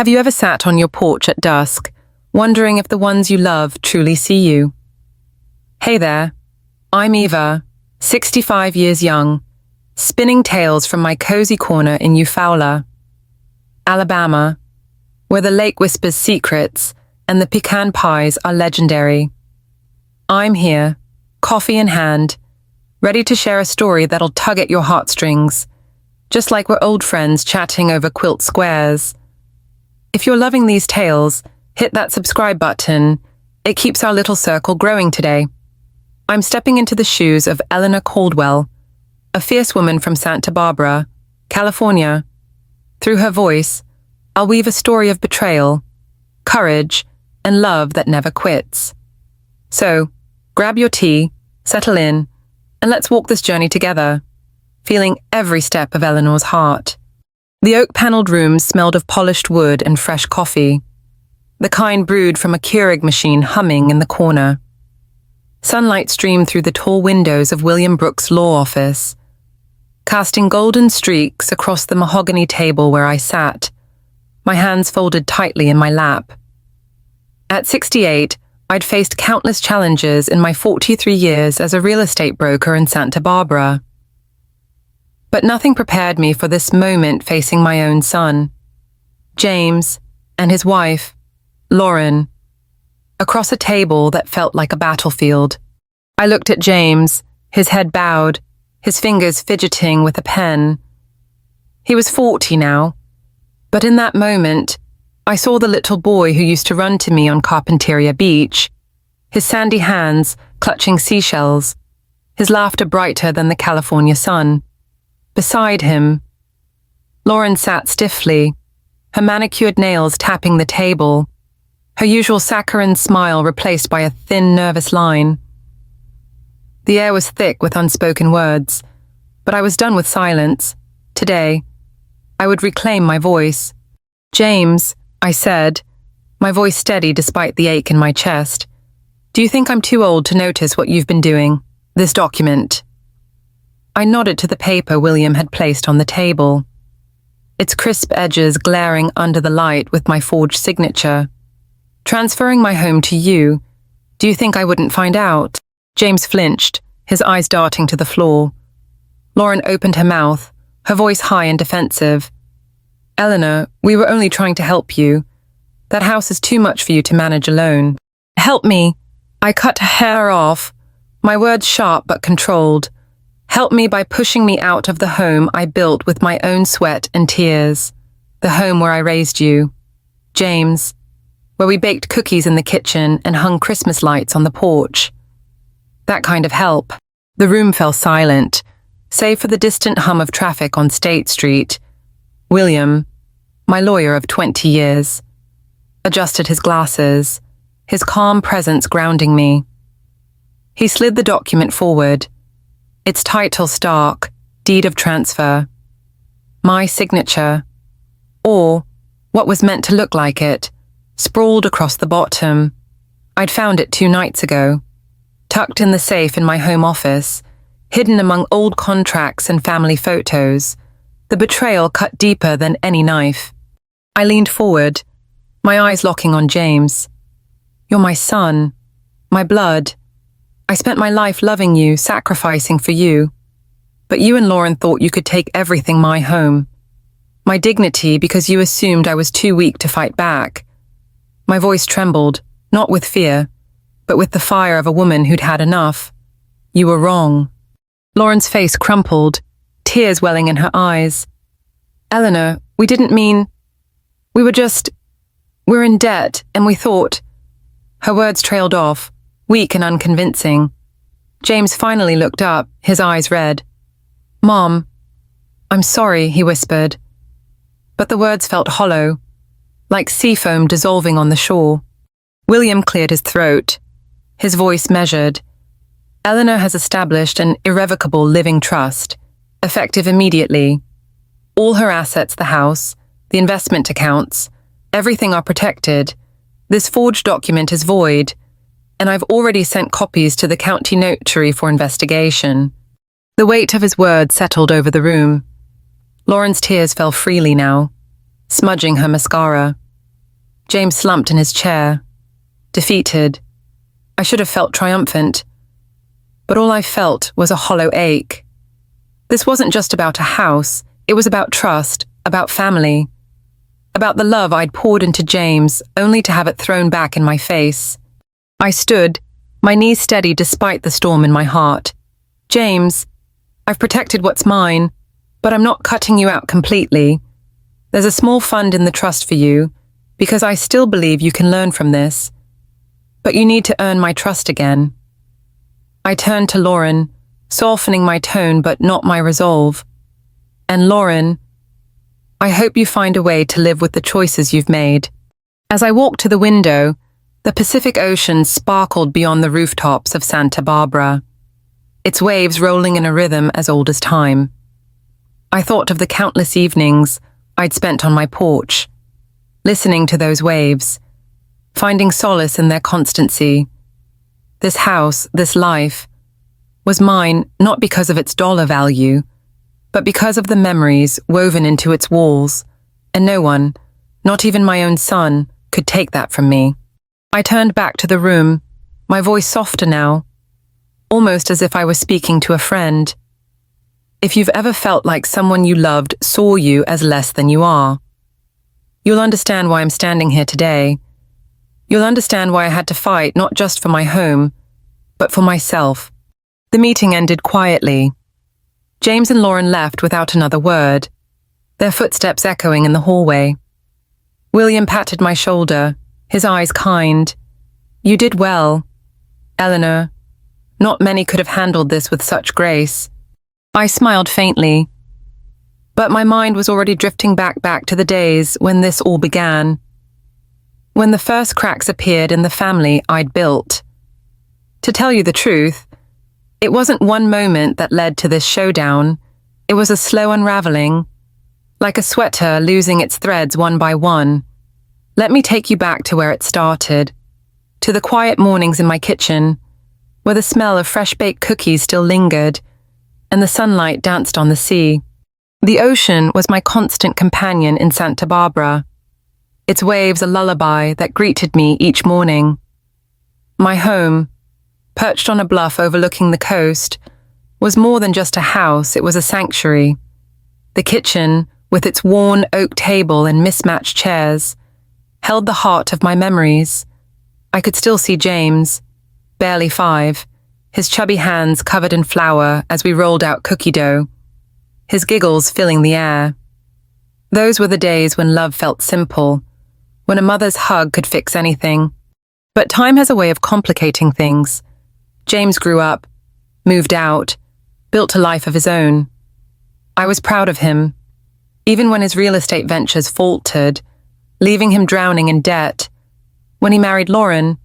Have you ever sat on your porch at dusk, wondering if the ones you love truly see you? Hey there, I'm Eva, 65 years young, spinning tales from my cozy corner in Eufaula, Alabama, where the lake whispers secrets and the pecan pies are legendary. I'm here, coffee in hand, ready to share a story that'll tug at your heartstrings, just like we're old friends chatting over quilt squares. If you're loving these tales, hit that subscribe button. It keeps our little circle growing today. I'm stepping into the shoes of Eleanor Caldwell, a fierce woman from Santa Barbara, California. Through her voice, I'll weave a story of betrayal, courage, and love that never quits. So, grab your tea, settle in, and let's walk this journey together, feeling every step of Eleanor's heart. The oak-paneled rooms smelled of polished wood and fresh coffee, the kind brewed from a Keurig machine humming in the corner. Sunlight streamed through the tall windows of William Brooks' law office, casting golden streaks across the mahogany table where I sat, my hands folded tightly in my lap. At 68, I'd faced countless challenges in my 43 years as a real estate broker in Santa Barbara. But nothing prepared me for this moment facing my own son, James, and his wife, Lauren, across a table that felt like a battlefield. I looked at James, his head bowed, his fingers fidgeting with a pen. He was 40 now, but in that moment, I saw the little boy who used to run to me on Carpinteria Beach, his sandy hands clutching seashells, his laughter brighter than the California sun. Beside him, Lauren sat stiffly, her manicured nails tapping the table, her usual saccharine smile replaced by a thin, nervous line. The air was thick with unspoken words, but I was done with silence. Today, I would reclaim my voice. "James," I said, my voice steady despite the ache in my chest, "do you think I'm too old to notice what you've been doing? This document." I nodded to the paper William had placed on the table, its crisp edges glaring under the light with my forged signature. "Transferring my home to you. Do you think I wouldn't find out?" James flinched, his eyes darting to the floor. Lauren opened her mouth, her voice high and defensive. "Eleanor, we were only trying to help you. That house is too much for you to manage alone." "Help me." I cut her hair off, my words sharp but controlled. "Help me by pushing me out of the home I built with my own sweat and tears. The home where I raised you, James, where we baked cookies in the kitchen and hung Christmas lights on the porch. That kind of help." The room fell silent, save for the distant hum of traffic on State Street. William, my lawyer of 20 years, adjusted his glasses, his calm presence grounding me. He slid the document forward, its title stark, Deed of Transfer. My signature, or what was meant to look like it, sprawled across the bottom. I'd found it 2 nights ago, tucked in the safe in my home office, hidden among old contracts and family photos, the betrayal cut deeper than any knife. I leaned forward, my eyes locking on James. "You're my son, my blood. I spent my life loving you, sacrificing for you. But you and Lauren thought you could take everything my home. My dignity because you assumed I was too weak to fight back." My voice trembled, not with fear, but with the fire of a woman who'd had enough. "You were wrong." Lauren's face crumpled, tears welling in her eyes. "Eleanor, we didn't mean... We're in debt, and we thought..." Her words trailed off, weak and unconvincing. James finally looked up, his eyes red. "Mom, I'm sorry," he whispered. But the words felt hollow, like sea foam dissolving on the shore. William cleared his throat, his voice measured. "Eleanor has established an irrevocable living trust, effective immediately. All her assets, the house, the investment accounts, everything are protected. This forged document is void, and I've already sent copies to the county notary for investigation." The weight of his words settled over the room. Lauren's tears fell freely now, smudging her mascara. James slumped in his chair, defeated. I should have felt triumphant, but all I felt was a hollow ache. This wasn't just about a house, it was about trust, about family, about the love I'd poured into James, only to have it thrown back in my face. I stood, my knees steady despite the storm in my heart. James, I've protected what's mine, but I'm not cutting you out completely. There's a small fund in the trust for you, because I still believe you can learn from this. But you need to earn my trust again. I turned to Lauren, softening my tone but not my resolve. And Lauren, I hope you find a way to live with the choices you've made. As I walked to the window, the Pacific Ocean sparkled beyond the rooftops of Santa Barbara, its waves rolling in a rhythm as old as time. I thought of the countless evenings I'd spent on my porch, listening to those waves, finding solace in their constancy. This house, this life, was mine not because of its dollar value, but because of the memories woven into its walls, and no one, not even my own son, could take that from me. I turned back to the room, my voice softer now, almost as if I was speaking to a friend. If you've ever felt like someone you loved saw you as less than you are, you'll understand why I'm standing here today. You'll understand why I had to fight not just for my home, but for myself. The meeting ended quietly. James and Lauren left without another word, their footsteps echoing in the hallway. William patted my shoulder, his eyes kind. You did well, Eleanor. Not many could have handled this with such grace. I smiled faintly, but my mind was already drifting back to the days when this all began, when the first cracks appeared in the family I'd built. To tell you the truth, it wasn't one moment that led to this showdown. It was a slow unraveling, like a sweater losing its threads one by one. Let me take you back to where it started, to the quiet mornings in my kitchen, where the smell of fresh-baked cookies still lingered, and the sunlight danced on the sea. The ocean was my constant companion in Santa Barbara, its waves a lullaby that greeted me each morning. My home, perched on a bluff overlooking the coast, was more than just a house, it was a sanctuary. The kitchen, with its worn oak table and mismatched chairs, held the heart of my memories. I could still see James, barely 5, his chubby hands covered in flour as we rolled out cookie dough, his giggles filling the air. Those were the days when love felt simple, when a mother's hug could fix anything. But time has a way of complicating things. James grew up, moved out, built a life of his own. I was proud of him, even when his real estate ventures faltered, leaving him drowning in debt. When he married Lauren,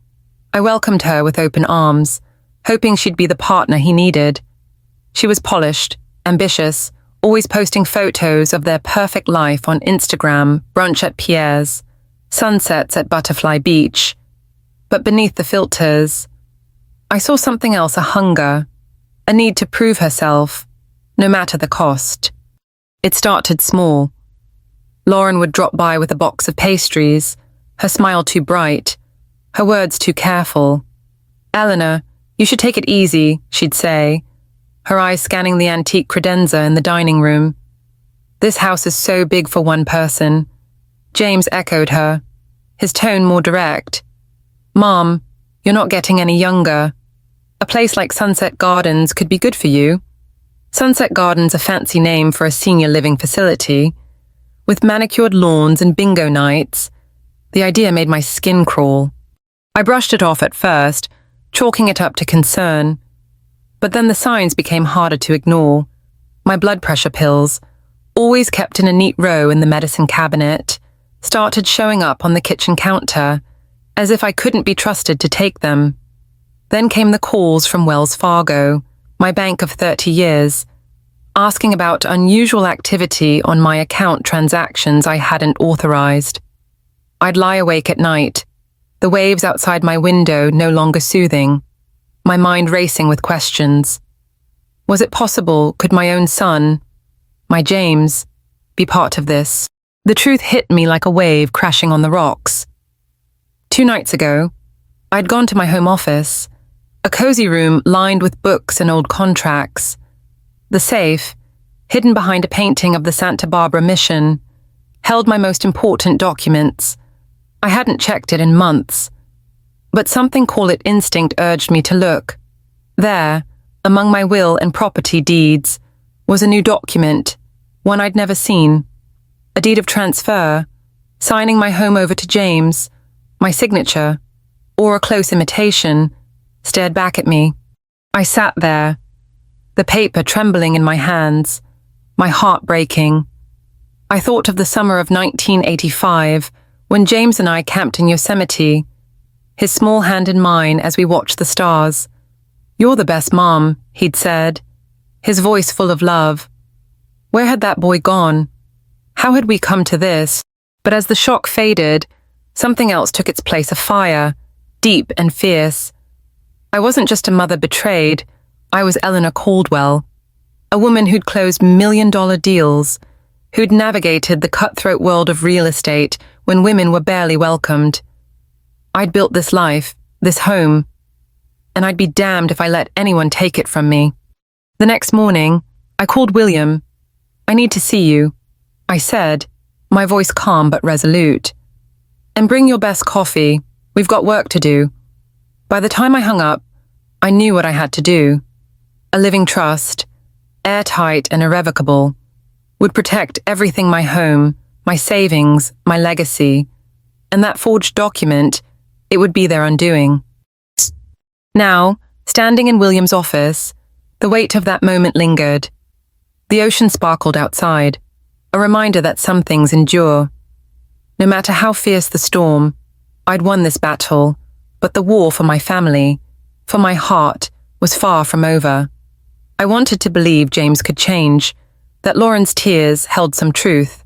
I welcomed her with open arms, hoping she'd be the partner he needed. She was polished, ambitious, always posting photos of their perfect life on Instagram, brunch at Pierre's, sunsets at Butterfly Beach. But beneath the filters, I saw something else, a hunger, a need to prove herself, no matter the cost. It started small. Lauren would drop by with a box of pastries, her smile too bright, her words too careful. Eleanor, you should take it easy, she'd say, her eyes scanning the antique credenza in the dining room. This house is so big for one person. James echoed her, his tone more direct. Mom, you're not getting any younger. A place like Sunset Gardens could be good for you. Sunset Gardens, a fancy name for a senior living facility. With manicured lawns and bingo nights, the idea made my skin crawl. I brushed it off at first, chalking it up to concern. But then the signs became harder to ignore. My blood pressure pills, always kept in a neat row in the medicine cabinet, started showing up on the kitchen counter, as if I couldn't be trusted to take them. Then came the calls from Wells Fargo, my bank of 30 years, asking about unusual activity on my account transactions I hadn't authorized. I'd lie awake at night, the waves outside my window no longer soothing, my mind racing with questions. Was it possible, could my own son, my James, be part of this? The truth hit me like a wave crashing on the rocks. 2 nights ago, I'd gone to my home office, a cozy room lined with books and old contracts. The safe, hidden behind a painting of the Santa Barbara mission, held my most important documents. I hadn't checked it in months, but something, call it instinct, urged me to look. There, among my will and property deeds, was a new document, one I'd never seen. A deed of transfer, signing my home over to James. My signature, or a close imitation, stared back at me. I sat there, the paper trembling in my hands, my heart breaking. I thought of the summer of 1985, when James and I camped in Yosemite, his small hand in mine as we watched the stars. "You're the best mom," he'd said, his voice full of love. Where had that boy gone? How had we come to this? But as the shock faded, something else took its place, a fire, deep and fierce. I wasn't just a mother betrayed, I was Eleanor Caldwell, a woman who'd closed million-dollar deals, who'd navigated the cutthroat world of real estate when women were barely welcomed. I'd built this life, this home, and I'd be damned if I let anyone take it from me. The next morning, I called William. "I need to see you," I said, my voice calm but resolute. "And bring your best coffee. We've got work to do." By the time I hung up, I knew what I had to do. A living trust, airtight and irrevocable, would protect everything: my home, my savings, my legacy. And that forged document, it would be their undoing. Now, standing in William's office, the weight of that moment lingered. The ocean sparkled outside, a reminder that some things endure. No matter how fierce the storm, I'd won this battle, but the war for my family, for my heart, was far from over. I wanted to believe James could change, that Lauren's tears held some truth.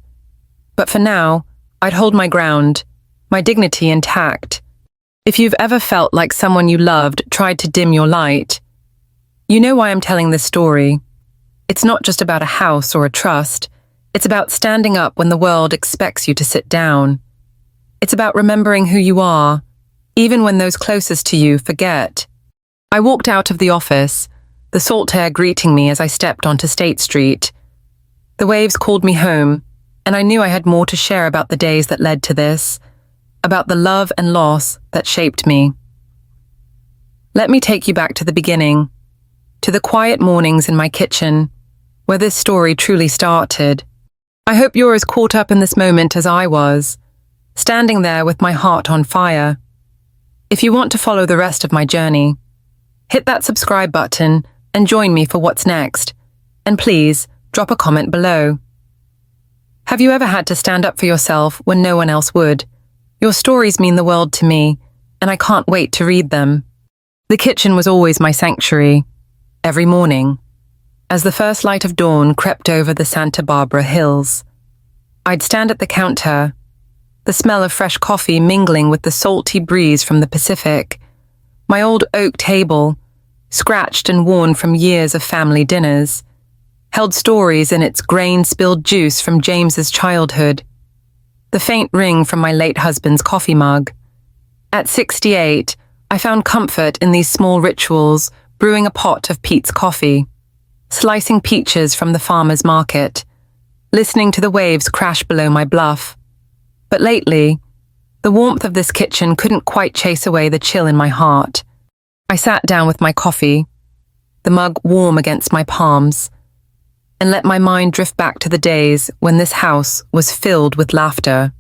But for now, I'd hold my ground, my dignity intact. If you've ever felt like someone you loved tried to dim your light, you know why I'm telling this story. It's not just about a house or a trust. It's about standing up when the world expects you to sit down. It's about remembering who you are, even when those closest to you forget. I walked out of the office, the salt air greeting me as I stepped onto State Street. The waves called me home, and I knew I had more to share about the days that led to this, about the love and loss that shaped me. Let me take you back to the beginning, to the quiet mornings in my kitchen, where this story truly started. I hope you're as caught up in this moment as I was, standing there with my heart on fire. If you want to follow the rest of my journey, hit that subscribe button and join me for what's next. And please, drop a comment below. Have you ever had to stand up for yourself when no one else would? Your stories mean the world to me, and I can't wait to read them. The kitchen was always my sanctuary, every morning, as the first light of dawn crept over the Santa Barbara hills. I'd stand at the counter, the smell of fresh coffee mingling with the salty breeze from the Pacific. My old oak table, scratched and worn from years of family dinners, held stories in its grain-spilled juice from James's childhood, the faint ring from my late husband's coffee mug. At 68, I found comfort in these small rituals, brewing a pot of Pete's coffee, slicing peaches from the farmer's market, listening to the waves crash below my bluff. But lately, the warmth of this kitchen couldn't quite chase away the chill in my heart. I sat down with my coffee, the mug warm against my palms, and let my mind drift back to the days when this house was filled with laughter.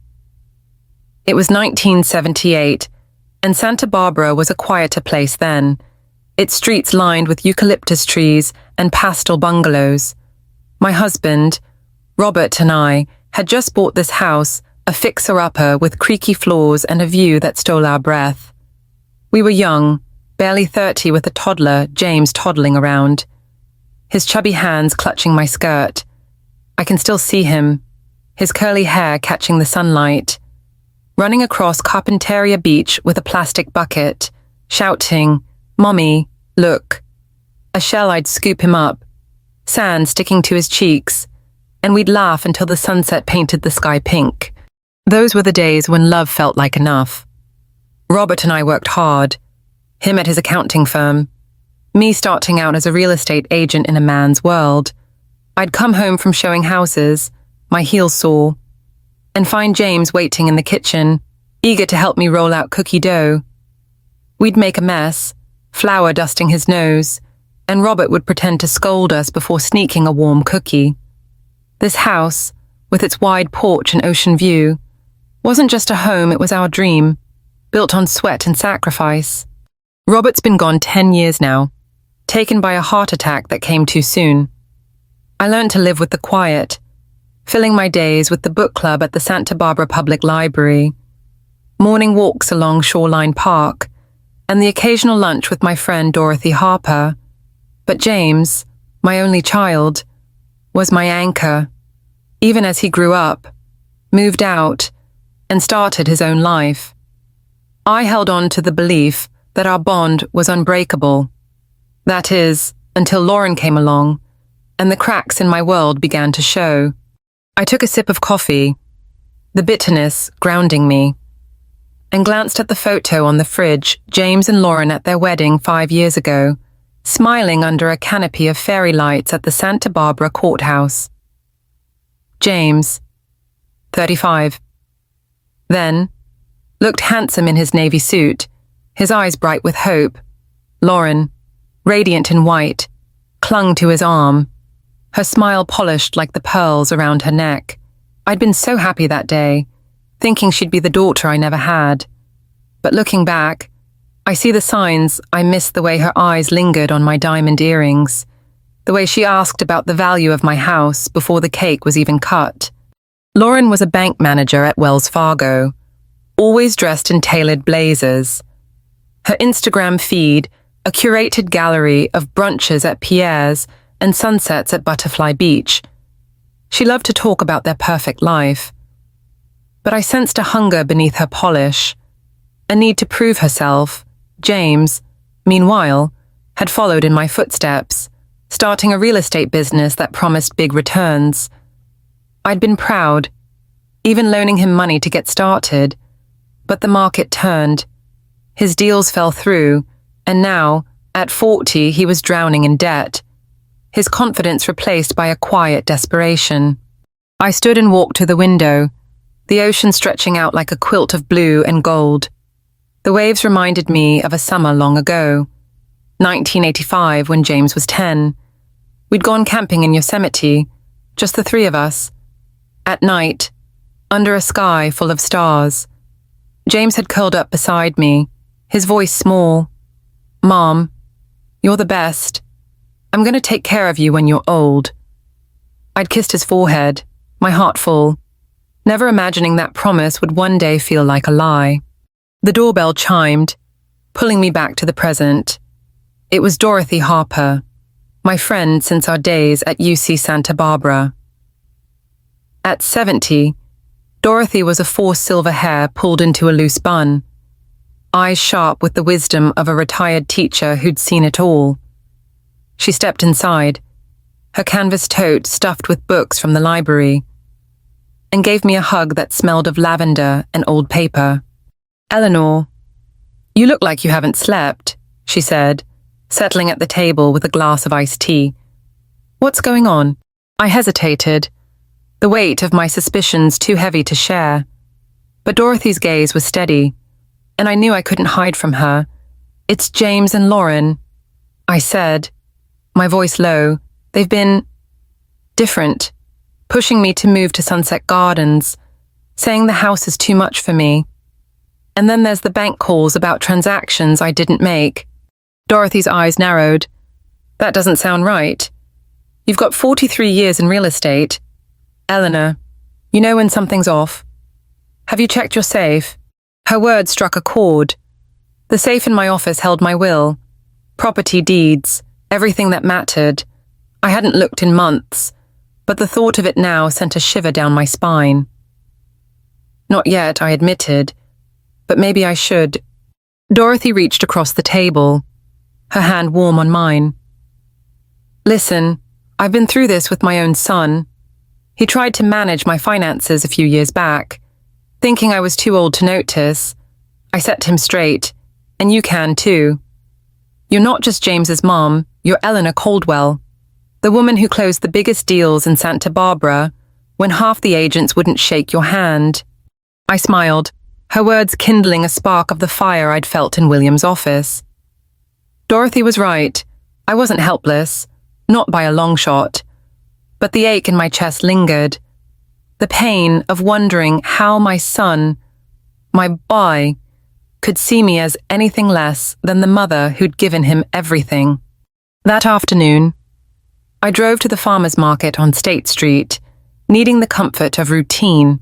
It was 1978, and Santa Barbara was a quieter place then, its streets lined with eucalyptus trees and pastel bungalows. My husband, Robert, and I had just bought this house, a fixer-upper with creaky floors and a view that stole our breath. We were young, barely 30, with a toddler, James, toddling around, his chubby hands clutching my skirt. I can still see him, his curly hair catching the sunlight, running across Carpinteria Beach with a plastic bucket, shouting, "Mommy, look." A shell, I'd scoop him up, sand sticking to his cheeks, and we'd laugh until the sunset painted the sky pink. Those were the days when love felt like enough. Robert and I worked hard, him at his accounting firm, me starting out as a real estate agent in a man's world. I'd come home from showing houses, my heels sore, and find James waiting in the kitchen, eager to help me roll out cookie dough. We'd make a mess, flour dusting his nose, and Robert would pretend to scold us before sneaking a warm cookie. This house, with its wide porch and ocean view, wasn't just a home, it was our dream, built on sweat and sacrifice. Robert's been gone 10 years now, taken by a heart attack that came too soon. I learned to live with the quiet, filling my days with the book club at the Santa Barbara Public Library, morning walks along Shoreline Park, and the occasional lunch with my friend Dorothy Harper. But James, my only child, was my anchor, even as he grew up, moved out, and started his own life. I held on to the belief that our bond was unbreakable. That is, until Lauren came along, and the cracks in my world began to show. I took a sip of coffee, the bitterness grounding me, and glanced at the photo on the fridge, James and Lauren at their wedding 5 years ago, smiling under a canopy of fairy lights at the Santa Barbara courthouse. James, 35. Then, looked handsome in his navy suit, his eyes bright with hope. Lauren, radiant in white, clung to his arm, her smile polished like the pearls around her neck. I'd been so happy that day, thinking she'd be the daughter I never had. But looking back, I see the signs. I missed the way her eyes lingered on my diamond earrings, the way she asked about the value of my house before the cake was even cut. Lauren was a bank manager at Wells Fargo, always dressed in tailored blazers. Her Instagram feed, a curated gallery of brunches at Pierre's and sunsets at Butterfly Beach. She loved to talk about their perfect life. But I sensed a hunger beneath her polish, a need to prove herself. James, meanwhile, had followed in my footsteps, starting a real estate business that promised big returns. I'd been proud, even loaning him money to get started, but the market turned. His deals fell through, and now, at 40, he was drowning in debt, his confidence replaced by a quiet desperation. I stood and walked to the window, the ocean stretching out like a quilt of blue and gold. The waves reminded me of a summer long ago, 1985, when James was 10. We'd gone camping in Yosemite, just the three of us. At night, under a sky full of stars. James had curled up beside me, his voice small. "Mom, you're the best. I'm going to take care of you when you're old." I'd kissed his forehead, my heart full, never imagining that promise would one day feel like a lie. The doorbell chimed, pulling me back to the present. It was Dorothy Harper, my friend since our days at UC Santa Barbara. At 70, Dorothy was a forced silver hair pulled into a loose bun, eyes sharp with the wisdom of a retired teacher who'd seen it all. She stepped inside, her canvas tote stuffed with books from the library, and gave me a hug that smelled of lavender and old paper. "Eleanor, you look like you haven't slept," she said, settling at the table with a glass of iced tea. "What's going on?" I hesitated, the weight of my suspicions too heavy to share. But Dorothy's gaze was steady, and I knew I couldn't hide from her. "It's James and Lauren," I said, my voice low. "They've been different, pushing me to move to Sunset Gardens, saying the house is too much for me. And then there's the bank calls about transactions I didn't make." Dorothy's eyes narrowed. "That doesn't sound right. You've got 43 years in real estate. Eleanor, you know when something's off. Have you checked your safe?" Her words struck a chord. The safe in my office held my will, property deeds, everything that mattered. I hadn't looked in months, but the thought of it now sent a shiver down my spine. "Not yet," I admitted, "but maybe I should." Dorothy reached across the table, her hand warm on mine. "Listen, I've been through this with my own son. He tried to manage my finances a few years back, thinking I was too old to notice. I set him straight, and you can too. You're not just James's mom, you're Eleanor Caldwell, the woman who closed the biggest deals in Santa Barbara when half the agents wouldn't shake your hand. I smiled, her words kindling a spark of the fire I'd felt in William's office. Dorothy was right. I wasn't helpless, not by a long shot. But the ache in my chest lingered. The pain of wondering how my son, my boy, could see me as anything less than the mother who'd given him everything. That afternoon, I drove to the farmer's market on State Street, needing the comfort of routine.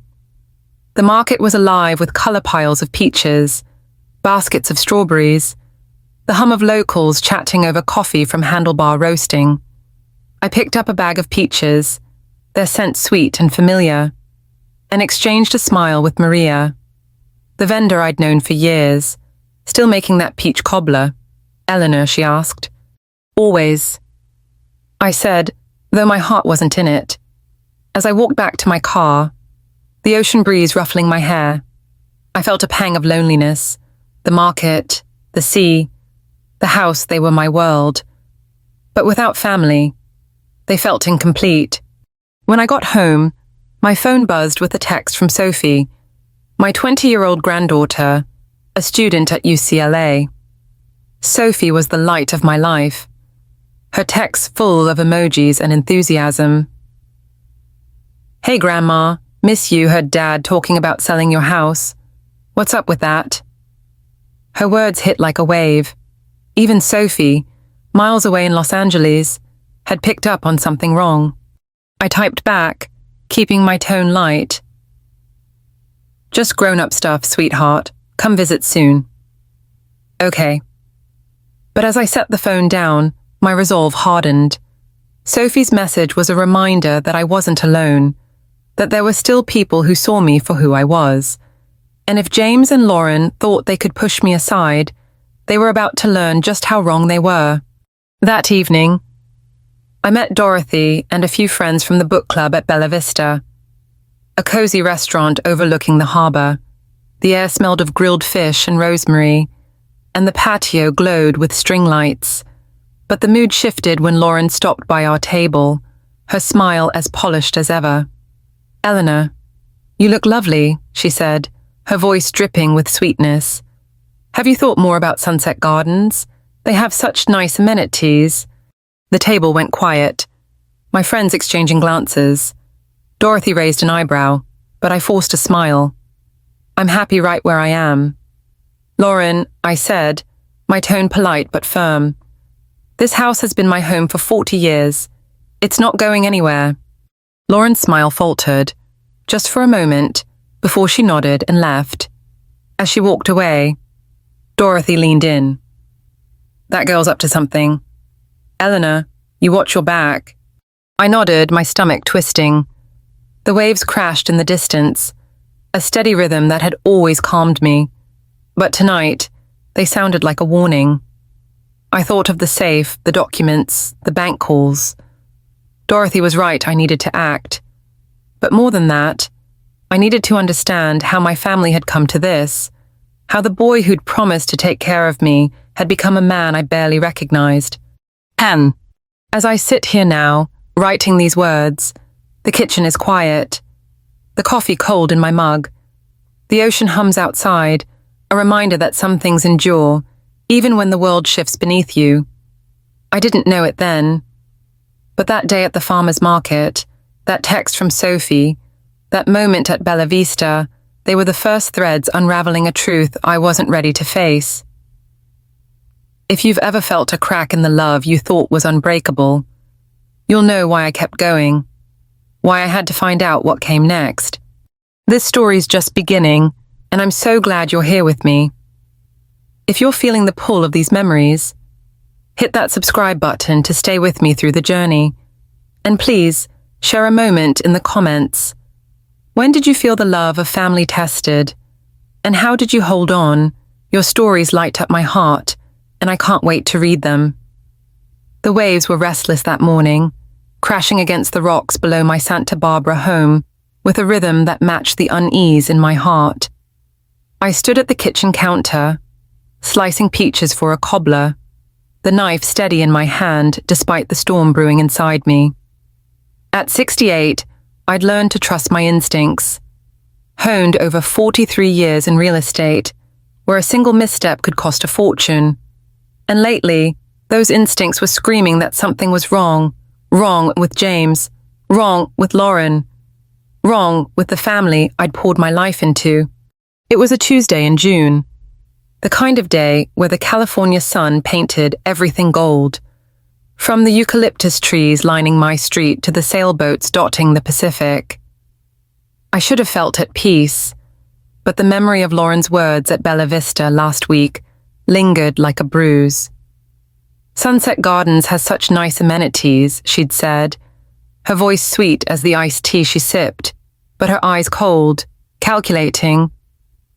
The market was alive with colour piles of peaches, baskets of strawberries, the hum of locals chatting over coffee from handlebar roasting. I picked up a bag of peaches, their scent sweet and familiar, and exchanged a smile with Maria, the vendor I'd known for years, still making that peach cobbler. Eleanor, she asked. Always, I said, though my heart wasn't in it. As I walked back to my car, the ocean breeze ruffling my hair, I felt a pang of loneliness. The market, the sea, the house, they were my world. But without family, they felt incomplete. When I got home, my phone buzzed with a text from Sophie, my 20-year-old granddaughter, a student at UCLA. Sophie was the light of my life, her text full of emojis and enthusiasm. Hey, Grandma, miss you, heard Dad talking about selling your house. What's up with that? Her words hit like a wave. Even Sophie, miles away in Los Angeles, had picked up on something wrong. I typed back, keeping my tone light. Just grown-up stuff, sweetheart. Come visit soon. Okay. But as I set the phone down, my resolve hardened. Sophie's message was a reminder that I wasn't alone, that there were still people who saw me for who I was. And if James and Lauren thought they could push me aside, they were about to learn just how wrong they were. That evening, I met Dorothy and a few friends from the book club at Bella Vista, a cozy restaurant overlooking the harbor. The air smelled of grilled fish and rosemary, and the patio glowed with string lights. But the mood shifted when Lauren stopped by our table, her smile as polished as ever. Eleanor, you look lovely, she said, her voice dripping with sweetness. Have you thought more about Sunset Gardens? They have such nice amenities. The table went quiet, my friends exchanging glances. Dorothy raised an eyebrow, but I forced a smile. I'm happy right where I am. Lauren, I said, my tone polite but firm. This house has been my home for 40 years. It's not going anywhere. Lauren's smile faltered, just for a moment, before she nodded and left. As she walked away, Dorothy leaned in. That girl's up to something. Eleanor, you watch your back. I nodded, my stomach twisting. The waves crashed in the distance, a steady rhythm that had always calmed me. But tonight, they sounded like a warning. I thought of the safe, the documents, the bank calls. Dorothy was right, I needed to act. But more than that, I needed to understand how my family had come to this, how the boy who'd promised to take care of me had become a man I barely recognized. And as I sit here now, writing these words, the kitchen is quiet, the coffee cold in my mug. The ocean hums outside, a reminder that some things endure, even when the world shifts beneath you. I didn't know it then, but that day at the farmer's market, that text from Sophie, that moment at Bella Vista, they were the first threads unraveling a truth I wasn't ready to face. If you've ever felt a crack in the love you thought was unbreakable, you'll know why I kept going, why I had to find out what came next. This story's just beginning, and I'm so glad you're here with me. If you're feeling the pull of these memories, hit that subscribe button to stay with me through the journey. And please, share a moment in the comments. When did you feel the love of family tested? And how did you hold on? Your stories light up my heart, and I can't wait to read them. The waves were restless that morning, crashing against the rocks below my Santa Barbara home, with a rhythm that matched the unease in my heart. I stood at the kitchen counter, slicing peaches for a cobbler, the knife steady in my hand despite the storm brewing inside me. At 68, I'd learned to trust my instincts, honed over 43 years in real estate, where a single misstep could cost a fortune. And lately, those instincts were screaming that something was wrong with James, wrong with Lauren, wrong with the family I'd poured my life into. It was a Tuesday in June, the kind of day where the California sun painted everything gold, from the eucalyptus trees lining my street to the sailboats dotting the Pacific. I should have felt at peace, but the memory of Lauren's words at Bella Vista last week lingered like a bruise. Sunset Gardens has such nice amenities, she'd said, her voice sweet as the iced tea she sipped, but her eyes cold, calculating.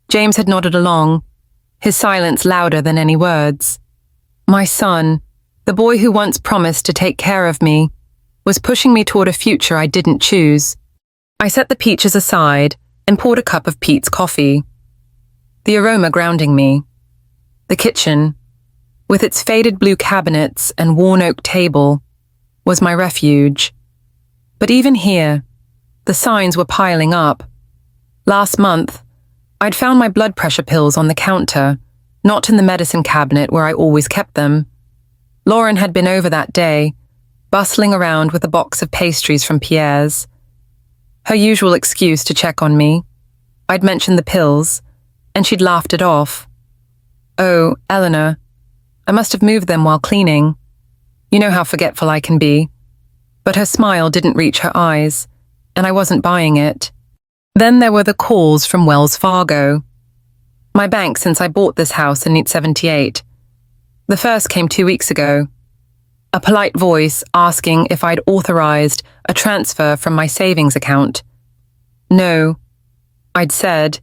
James had nodded along, his silence louder than any words. My son, the boy who once promised to take care of me, was pushing me toward a future I didn't choose. I set the peaches aside and poured a cup of Pete's coffee, the aroma grounding me. The kitchen, with its faded blue cabinets and worn oak table, was my refuge. But even here, the signs were piling up. Last month, I'd found my blood pressure pills on the counter, not in the medicine cabinet where I always kept them. Lauren had been over that day, bustling around with a box of pastries from Pierre's. Her usual excuse to check on me. I'd mentioned the pills, and she'd laughed it off. Oh, Eleanor, I must have moved them while cleaning. You know how forgetful I can be. But her smile didn't reach her eyes, and I wasn't buying it. Then there were the calls from Wells Fargo, my bank since I bought this house in 78. The first came 2 weeks ago. A polite voice asking if I'd authorized a transfer from my savings account. No, I'd said,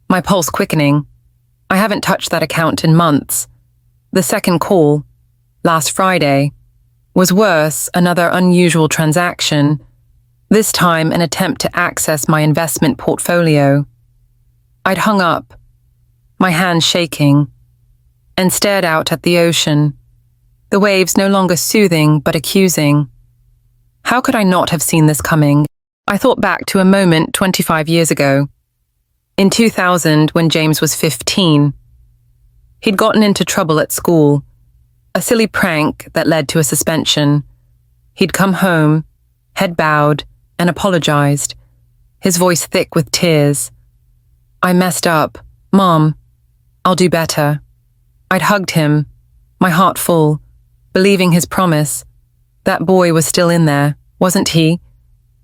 my pulse quickening. I haven't touched that account in months. The second call, last Friday, was worse, another unusual transaction, this time an attempt to access my investment portfolio. I'd hung up, my hands shaking, and stared out at the ocean, the waves no longer soothing but accusing. How could I not have seen this coming? I thought back to a moment 25 years ago. In 2000, when James was 15. He'd gotten into trouble at school, a silly prank that led to a suspension. He'd come home, head bowed, and apologized, his voice thick with tears. I messed up. Mom, I'll do better. I'd hugged him, my heart full, believing his promise. That boy was still in there, wasn't he?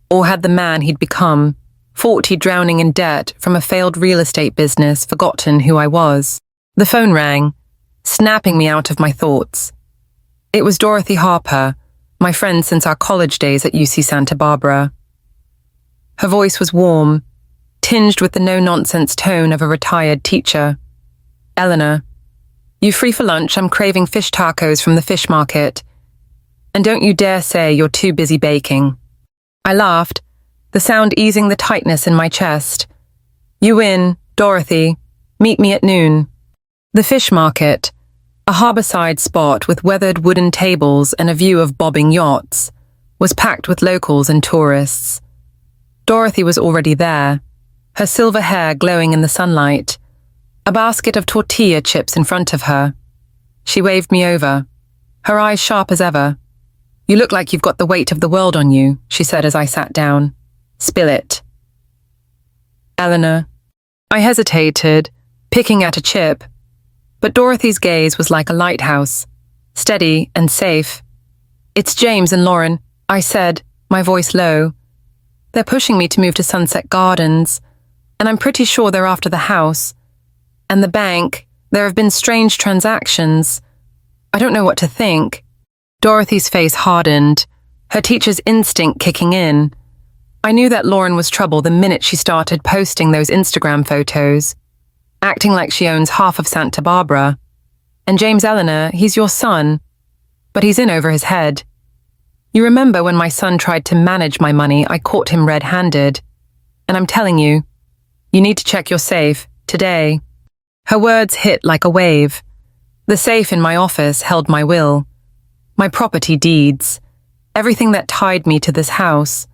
Or had the man he'd become, 40 drowning in debt from a failed real estate business, forgotten who I was? The phone rang, snapping me out of my thoughts. It was Dorothy Harper, my friend since our college days at UC Santa Barbara. Her voice was warm, tinged with the no-nonsense tone of a retired teacher. Eleanor, you free for lunch? I'm craving fish tacos from the fish market. And don't you dare say you're too busy baking. I laughed, the sound easing the tightness in my chest. You win, Dorothy. Meet me at noon. The fish market, a harborside spot with weathered wooden tables and a view of bobbing yachts, was packed with locals and tourists. Dorothy was already there, her silver hair glowing in the sunlight, a basket of tortilla chips in front of her. She waved me over, her eyes sharp as ever. You look like you've got the weight of the world on you, she said as I sat down. Spill it. Eleanor. I hesitated, picking at a chip, but Dorothy's gaze was like a lighthouse, steady and safe. It's James and Lauren, I said, my voice low. They're pushing me to move to Sunset Gardens, and I'm pretty sure they're after the house. And the bank, there have been strange transactions. I don't know what to think. Dorothy's face hardened, her teacher's instinct kicking in. I knew that Lauren was trouble the minute she started posting those Instagram photos, acting like she owns half of Santa Barbara. And James, Eleanor, he's your son, but he's in over his head. You remember when my son tried to manage my money, I caught him red-handed. And I'm telling you, you need to check your safe, today. Her words hit like a wave. The safe in my office held my will, my property deeds, everything that tied me to this house.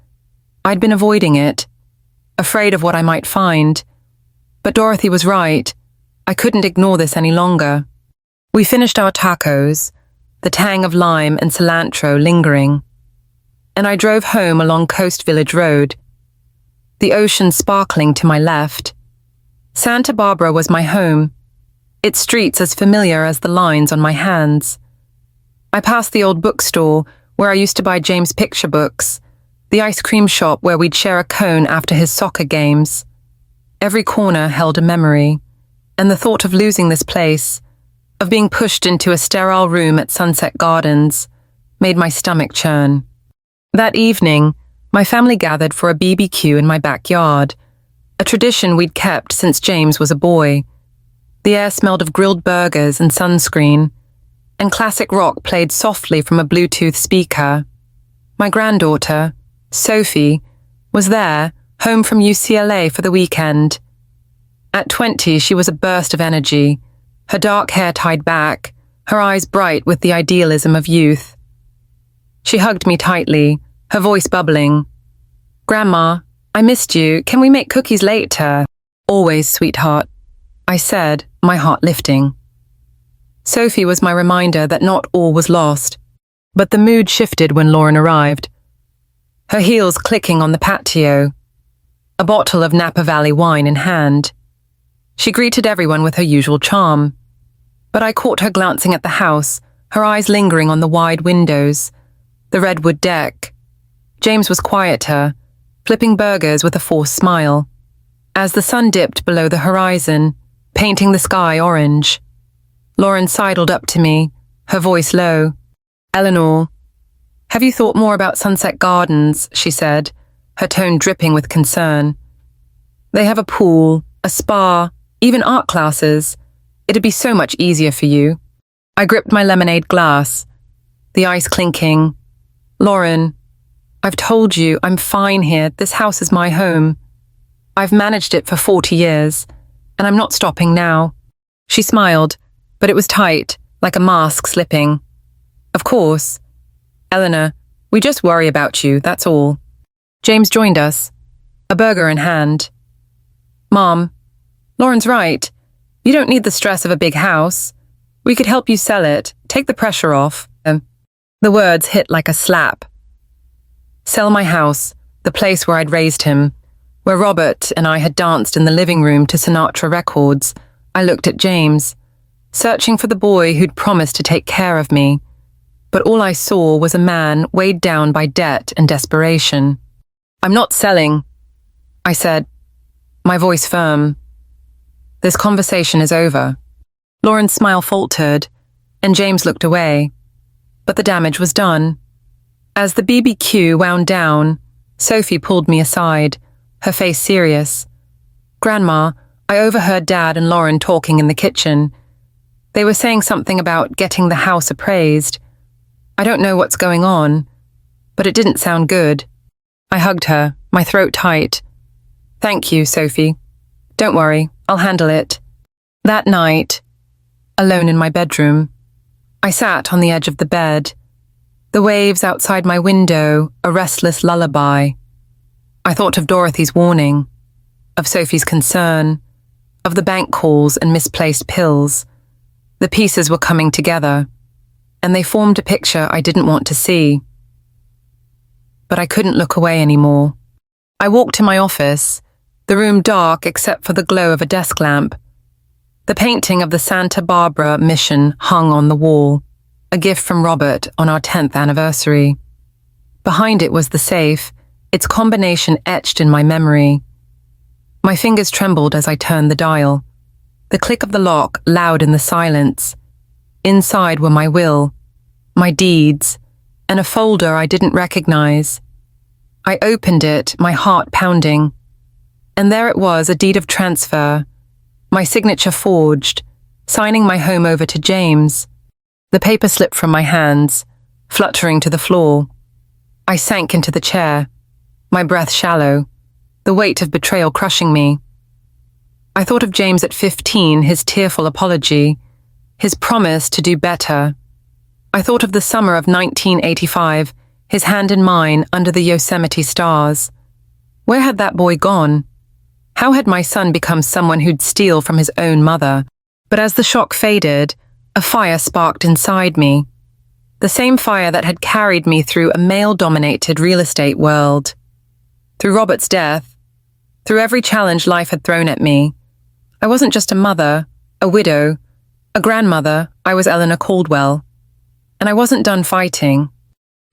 I'd been avoiding it, afraid of what I might find. But Dorothy was right. I couldn't ignore this any longer. We finished our tacos, the tang of lime and cilantro lingering, and I drove home along Coast Village Road, the ocean sparkling to my left. Santa Barbara was my home, its streets as familiar as the lines on my hands. I passed the old bookstore where I used to buy James' picture books, the ice cream shop where we'd share a cone after his soccer games. Every corner held a memory, and the thought of losing this place, of being pushed into a sterile room at Sunset Gardens, made my stomach churn. That evening, my family gathered for a BBQ in my backyard, a tradition we'd kept since James was a boy. The air smelled of grilled burgers and sunscreen, and classic rock played softly from a Bluetooth speaker. My granddaughter, Sophie, was there, home from UCLA for the weekend. At 20, she was a burst of energy, her dark hair tied back, her eyes bright with the idealism of youth. She hugged me tightly, her voice bubbling. "Grandma, I missed you. Can we make cookies later?" "Always, sweetheart," I said, my heart lifting. Sophie was my reminder that not all was lost, but the mood shifted when Lauren arrived. Her heels clicking on the patio, a bottle of Napa Valley wine in hand. She greeted everyone with her usual charm, but I caught her glancing at the house, her eyes lingering on the wide windows, the redwood deck. James was quieter, flipping burgers with a forced smile. As the sun dipped below the horizon, painting the sky orange, Lauren sidled up to me, her voice low. "Eleanor, have you thought more about Sunset Gardens?" she said, her tone dripping with concern. "They have a pool, a spa, even art classes. It'd be so much easier for you." I gripped my lemonade glass, the ice clinking. "Lauren, I've told you I'm fine here. This house is my home. I've managed it for 40 years, and I'm not stopping now." She smiled, but it was tight, like a mask slipping. "Of course. Eleanor, we just worry about you, that's all." James joined us, a burger in hand. "Mom, Lauren's right. You don't need the stress of a big house. We could help you sell it, take the pressure off." The words hit like a slap. Sell my house, the place where I'd raised him, where Robert and I had danced in the living room to Sinatra records. I looked at James, searching for the boy who'd promised to take care of me. But all I saw was a man weighed down by debt and desperation. "I'm not selling," I said, my voice firm. "This conversation is over." Lauren's smile faltered, and James looked away. But the damage was done. As the BBQ wound down, Sophie pulled me aside, her face serious. "Grandma, I overheard Dad and Lauren talking in the kitchen. They were saying something about getting the house appraised. I don't know what's going on, but it didn't sound good." I hugged her, my throat tight. "Thank you, Sophie. Don't worry, I'll handle it." That night, alone in my bedroom, I sat on the edge of the bed, the waves outside my window a restless lullaby. I thought of Dorothy's warning, of Sophie's concern, of the bank calls and misplaced pills. The pieces were coming together, and they formed a picture I didn't want to see. But I couldn't look away anymore. I walked to my office, the room dark except for the glow of a desk lamp. The painting of the Santa Barbara mission hung on the wall, a gift from Robert on our 10th anniversary. Behind it was the safe, its combination etched in my memory. My fingers trembled as I turned the dial, the click of the lock loud in the silence. Inside were my will, my deeds, and a folder I didn't recognize. I opened it, my heart pounding, and there it was, a deed of transfer, my signature forged, signing my home over to James. The paper slipped from my hands, fluttering to the floor. I sank into the chair, my breath shallow, the weight of betrayal crushing me. I thought of James at 15, his tearful apology, his promise to do better. I thought of the summer of 1985, his hand in mine under the Yosemite stars. Where had that boy gone? How had my son become someone who'd steal from his own mother? But as the shock faded, a fire sparked inside me. The same fire that had carried me through a male-dominated real estate world. Through Robert's death, through every challenge life had thrown at me. I wasn't just a mother, a widow, a grandmother, I was Eleanor Caldwell. And I wasn't done fighting.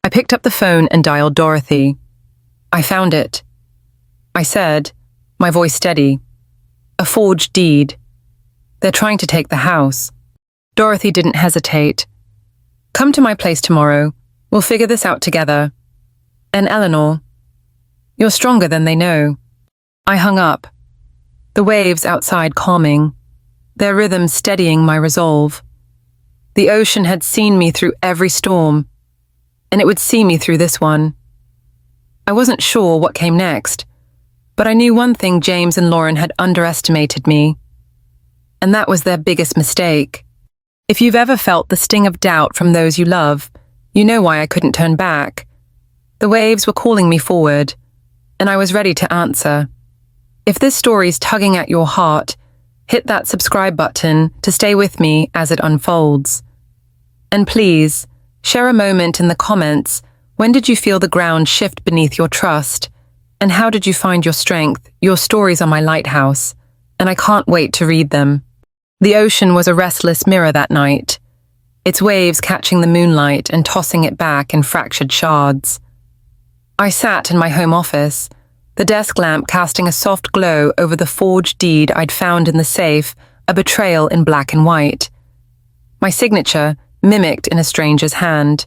I picked up the phone and dialed Dorothy. I found it. I said, my voice steady, a forged deed. They're trying to take the house. Dorothy didn't hesitate. Come to my place tomorrow. We'll figure this out together. And Eleanor, you're stronger than they know. I hung up. The waves outside calming, their rhythm steadying my resolve. The ocean had seen me through every storm, and it would see me through this one. I wasn't sure what came next, but I knew one thing: James and Lauren had underestimated me. And that was their biggest mistake. If you've ever felt the sting of doubt from those you love, you know why I couldn't turn back. The waves were calling me forward, and I was ready to answer. If this story's tugging at your heart, hit that subscribe button to stay with me as it unfolds. And please, share a moment in the comments. When did you feel the ground shift beneath your trust? And how did you find your strength? Your stories are my lighthouse, and I can't wait to read them. The ocean was a restless mirror that night, its waves catching the moonlight and tossing it back in fractured shards. I sat in my home office, the desk lamp casting a soft glow over the forged deed I'd found in the safe, a betrayal in black and white. My signature mimicked in a stranger's hand.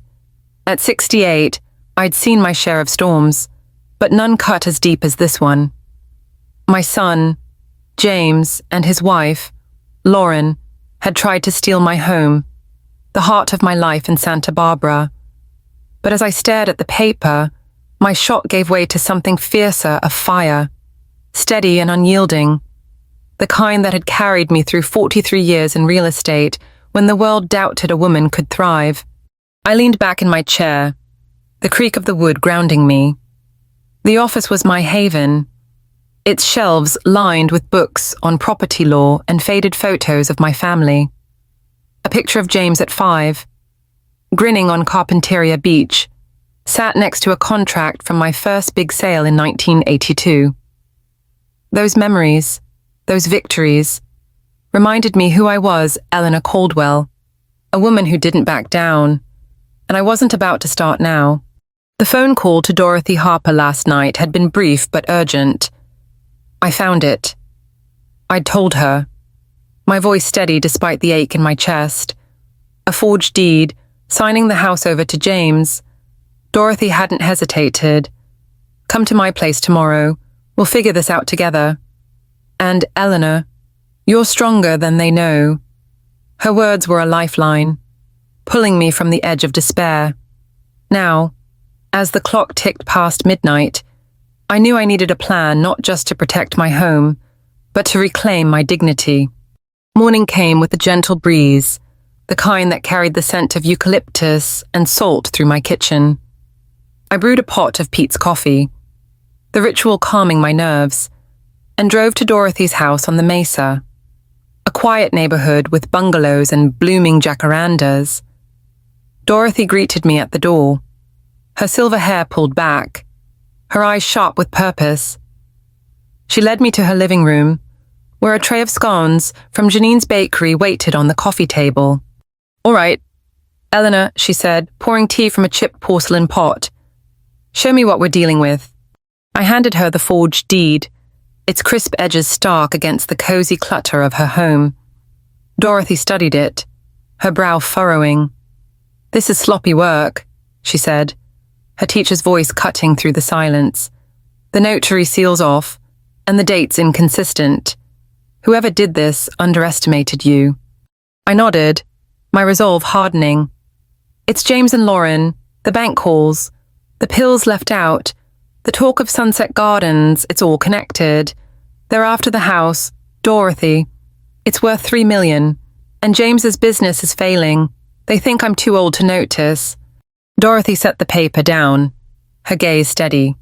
At 68, I'd seen my share of storms, but none cut as deep as this one. My son, James, and his wife, Lauren, had tried to steal my home, the heart of my life in Santa Barbara. But as I stared at the paper, my shock gave way to something fiercer, a fire, steady and unyielding, the kind that had carried me through 43 years in real estate when the world doubted a woman could thrive. I leaned back in my chair, the creak of the wood grounding me. The office was my haven, its shelves lined with books on property law and faded photos of my family. A picture of James at 5, grinning on Carpinteria Beach, sat next to a contract from my first big sale in 1982. Those memories, those victories, reminded me who I was, Eleanor Caldwell, a woman who didn't back down, and I wasn't about to start now. The phone call to Dorothy Harper last night had been brief but urgent. I found it. I'd told her, my voice steady despite the ache in my chest. A forged deed, signing the house over to James. Dorothy hadn't hesitated. Come to my place tomorrow. We'll figure this out together. And Eleanor, you're stronger than they know. Her words were a lifeline, pulling me from the edge of despair. Now, as the clock ticked past midnight, I knew I needed a plan not just to protect my home, but to reclaim my dignity. Morning came with a gentle breeze, the kind that carried the scent of eucalyptus and salt through my kitchen. I brewed a pot of Pete's coffee, the ritual calming my nerves, and drove to Dorothy's house on the mesa, a quiet neighborhood with bungalows and blooming jacarandas. Dorothy greeted me at the door, her silver hair pulled back, her eyes sharp with purpose. She led me to her living room, where a tray of scones from Janine's bakery waited on the coffee table. "All right, Eleanor," she said, pouring tea from a chipped porcelain pot. "Show me what we're dealing with." I handed her the forged deed, its crisp edges stark against the cozy clutter of her home. Dorothy studied it, her brow furrowing. "This is sloppy work," she said, her teacher's voice cutting through the silence. "The notary seals off, and the date's inconsistent. Whoever did this underestimated you." I nodded, my resolve hardening. "It's James and Lauren, the bank calls, the pills left out, the talk of Sunset Gardens, it's all connected. They're after the house. Dorothy, it's worth $3 million, and James's business is failing. They think I'm too old to notice. Dorothy set the paper down, her gaze steady.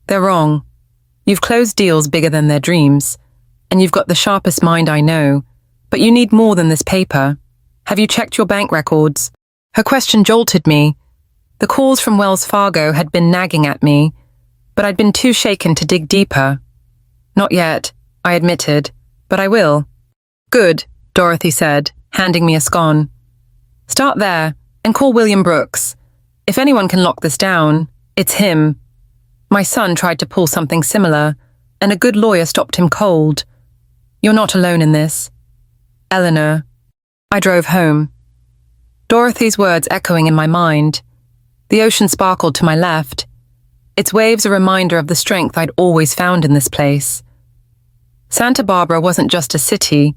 They're wrong. You've closed deals bigger than their dreams, and you've got the sharpest mind I know, but you need more than this paper. Have you checked your bank records? Her question jolted me. The calls from Wells Fargo had been nagging at me, but I'd been too shaken to dig deeper. Not yet, I admitted, but I will. Good, Dorothy said, handing me a scone. Start there, and call William Brooks. If anyone can lock this down, it's him. My son tried to pull something similar, and a good lawyer stopped him cold. You're not alone in this. Eleanor. I drove home. Dorothy's words echoing in my mind. The ocean sparkled to my left, its waves a reminder of the strength I'd always found in this place. Santa Barbara wasn't just a city,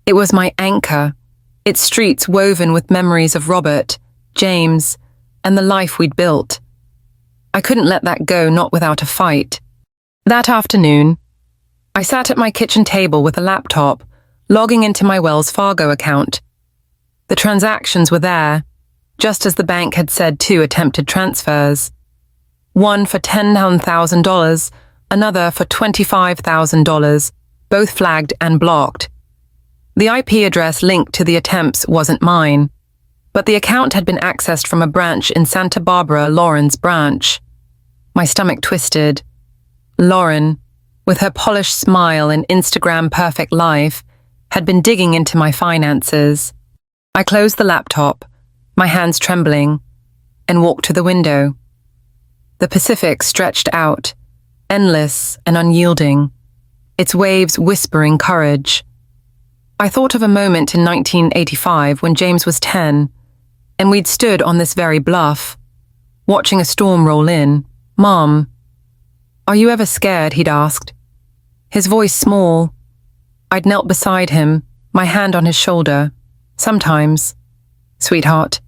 it was my anchor, its streets woven with memories of Robert, James, and the life we'd built. I couldn't let that go, not without a fight. That afternoon, I sat at my kitchen table with a laptop, logging into my Wells Fargo account. The transactions were there, just as the bank had said 2 attempted transfers. One for $10,000, another for $25,000, both flagged and blocked. The IP address linked to the attempts wasn't mine, but the account had been accessed from a branch in Santa Barbara, Lauren's branch. My stomach twisted. Lauren, with her polished smile and Instagram-perfect life, had been digging into my finances. I closed the laptop, my hands trembling, and walked to the window. The Pacific stretched out, endless and unyielding, its waves whispering courage. I thought of a moment in 1985 when James was 10, and we'd stood on this very bluff, watching a storm roll in. Mom, are you ever scared? He'd asked. His voice small. I'd knelt beside him, my hand on his shoulder. Sometimes, sweetheart.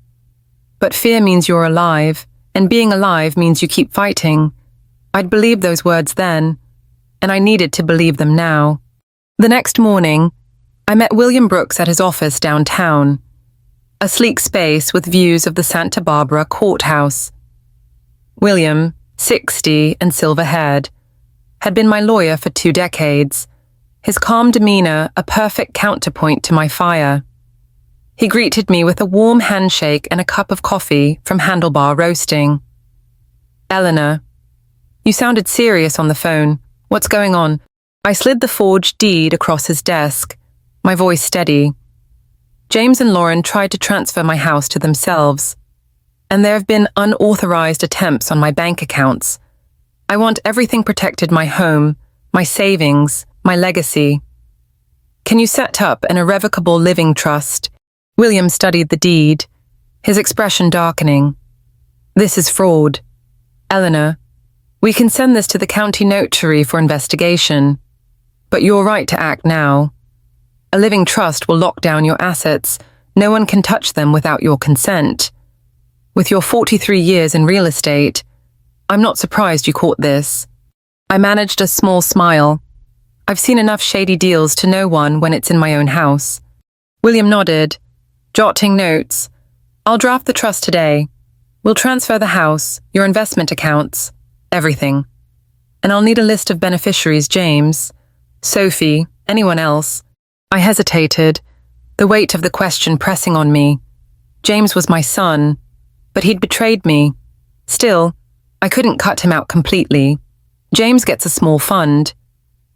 But fear means you're alive, and being alive means you keep fighting. I'd believed those words then, and I needed to believe them now. The next morning, I met William Brooks at his office downtown, a sleek space with views of the Santa Barbara courthouse. William, 60 and silver-haired, had been my lawyer for 2 decades, his calm demeanor a perfect counterpoint to my fire. He greeted me with a warm handshake and a cup of coffee from Handlebar Roasting. Eleanor, you sounded serious on the phone. What's going on? I slid the forged deed across his desk, my voice steady. James and Lauren tried to transfer my house to themselves, and there have been unauthorized attempts on my bank accounts. I want everything protected: my home, my savings, my legacy. Can you set up an irrevocable living trust? William studied the deed, his expression darkening. This is fraud. Eleanor, we can send this to the county notary for investigation, but you're right to act now. A living trust will lock down your assets. No one can touch them without your consent. With your 43 years in real estate, I'm not surprised you caught this. I managed a small smile. I've seen enough shady deals to know one when it's in my own house. William nodded, jotting notes. I'll draft the trust today. We'll transfer the house, your investment accounts, everything. And I'll need a list of beneficiaries: James, Sophie, anyone else. I hesitated, the weight of the question pressing on me. James was my son, but he'd betrayed me. Still, I couldn't cut him out completely. James gets a small fund.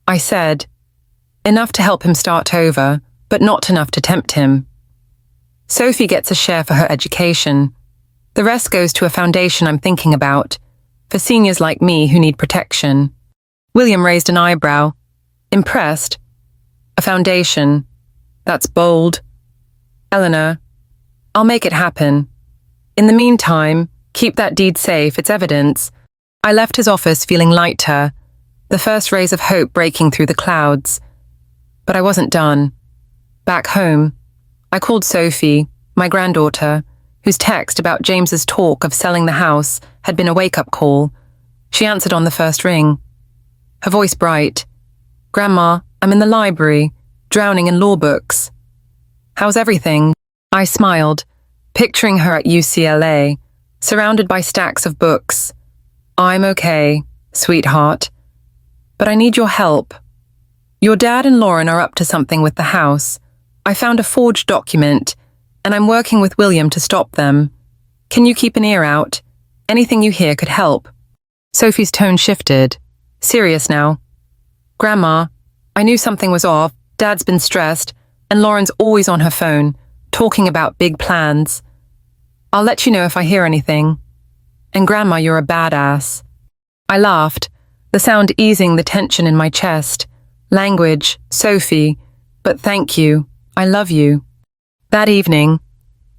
I said, enough to help him start over, but not enough to tempt him. Sophie gets a share for her education. The rest goes to a foundation I'm thinking about, for seniors like me who need protection. William raised an eyebrow, impressed. A foundation. That's bold. Eleanor, I'll make it happen. In the meantime, keep that deed safe, it's evidence. I left his office feeling lighter, the first rays of hope breaking through the clouds. But I wasn't done. Back home, I called Sophie, my granddaughter, whose text about James's talk of selling the house had been a wake-up call. She answered on the first ring. Her voice bright. Grandma, I'm in the library. drowning in law books. How's everything? I smiled, picturing her at UCLA, surrounded by stacks of books. I'm okay, sweetheart. But I need your help. Your dad and Lauren are up to something with the house. I found a forged document, and I'm working with William to stop them. Can you keep an ear out? Anything you hear could help. Sophie's tone shifted. Serious now. Grandma, I knew something was off. Dad's been stressed, and Lauren's always on her phone, talking about big plans. I'll let you know if I hear anything. And Grandma, you're a badass. I laughed, the sound easing the tension in my chest. Language, Sophie, but thank you. I love you. That evening,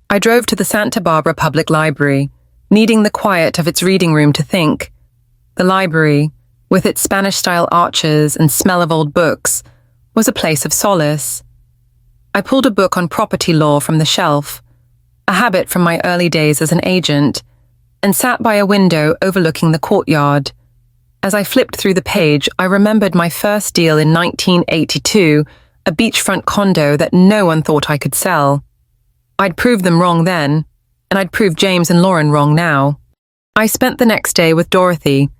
I drove to the Santa Barbara Public Library, needing the quiet of its reading room to think. The library, with its Spanish-style arches and smell of old books, was a place of solace. I pulled a book on property law from the shelf, a habit from my early days as an agent, and sat by a window overlooking the courtyard. As I flipped through the page, I remembered my first deal in 1982, a beachfront condo that no one thought I could sell. I'd proved them wrong then, and I'd proved James and Lauren wrong now. I spent the next day with Dorothy,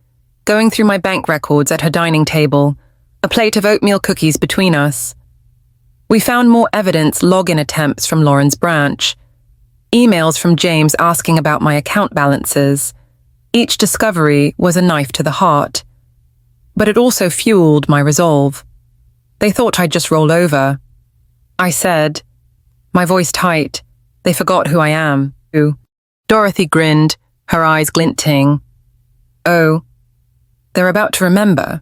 going through my bank records at her dining table, a plate of oatmeal cookies between us. We found more evidence: login attempts from Lauren's branch, emails from James asking about my account balances. Each discovery was a knife to the heart. But it also fueled my resolve. They thought I'd just roll over. I said, my voice tight, they forgot who I am. Dorothy grinned, her eyes glinting. Oh, they're about to remember.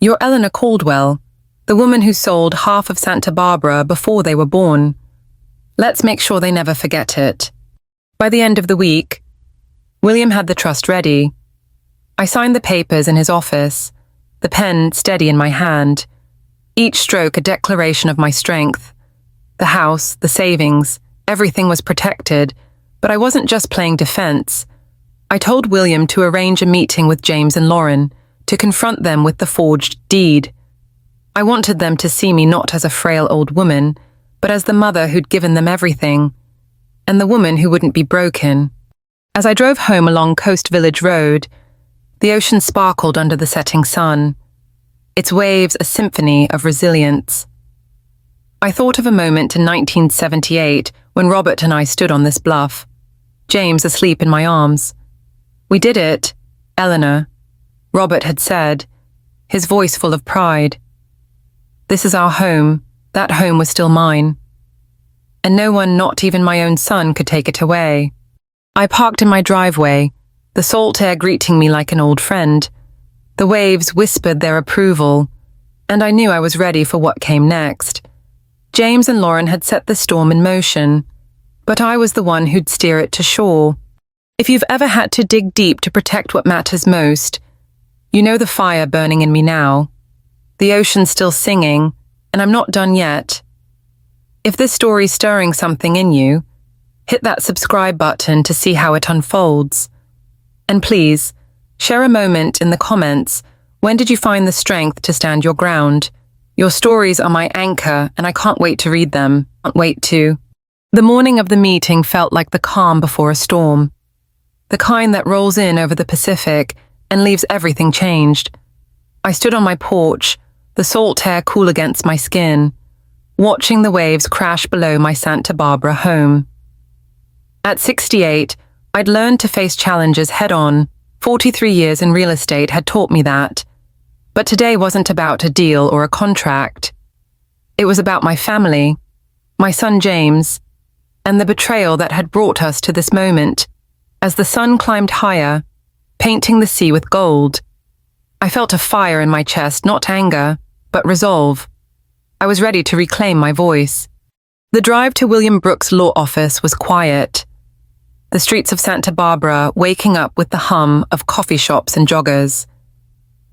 You're Eleanor Caldwell, the woman who sold half of Santa Barbara before they were born. Let's make sure they never forget it. By the end of the week, William had the trust ready. I signed the papers in his office, the pen steady in my hand, each stroke a declaration of my strength. The house, the savings, everything was protected, but I wasn't just playing defense. I told William to arrange a meeting with James and Lauren, to confront them with the forged deed. I wanted them to see me not as a frail old woman, but as the mother who'd given them everything, and the woman who wouldn't be broken. As I drove home along Coast Village Road, the ocean sparkled under the setting sun, its waves a symphony of resilience. I thought of a moment in 1978 when Robert and I stood on this bluff, James asleep in my arms. We did it, Eleanor, Robert had said, his voice full of pride. This is our home. That home was still mine. And no one, not even my own son, could take it away. I parked in my driveway, the salt air greeting me like an old friend. The waves whispered their approval, and I knew I was ready for what came next. James and Lauren had set the storm in motion, but I was the one who'd steer it to shore. If you've ever had to dig deep to protect what matters most, you know the fire burning in me now. The ocean's still singing, and I'm not done yet. If this story's stirring something in you, hit that subscribe button to see how it unfolds. And please, share a moment in the comments. When did you find the strength to stand your ground? Your stories are my anchor, and I can't wait to read them. Can't wait to. The morning of the meeting felt like the calm before a storm. The kind that rolls in over the Pacific and leaves everything changed. I stood on my porch, the salt air cool against my skin, watching the waves crash below my Santa Barbara home. At 68, I'd learned to face challenges head-on. 43 years in real estate had taught me that. But today wasn't about a deal or a contract. It was about my family, my son James, and the betrayal that had brought us to this moment. As the sun climbed higher, painting the sea with gold, I felt a fire in my chest, not anger, but resolve. I was ready to reclaim my voice. The drive to William Brooks' law office was quiet. The streets of Santa Barbara waking up with the hum of coffee shops and joggers.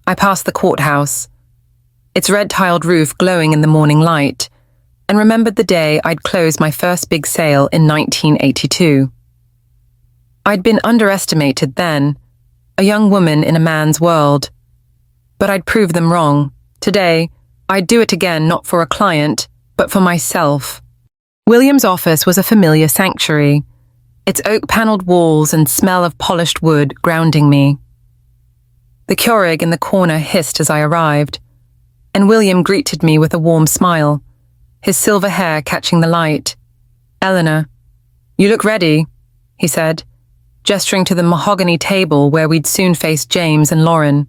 I passed the courthouse, its red-tiled roof glowing in the morning light, and remembered the day I'd closed my first big sale in 1982. I'd been underestimated then, a young woman in a man's world. But I'd proved them wrong. Today, I'd do it again not for a client, but for myself. William's office was a familiar sanctuary, its oak-paneled walls and smell of polished wood grounding me. The Keurig in the corner hissed as I arrived, and William greeted me with a warm smile, his silver hair catching the light. "Eleanor, you look ready," he said, gesturing to the mahogany table where we'd soon face James and Lauren.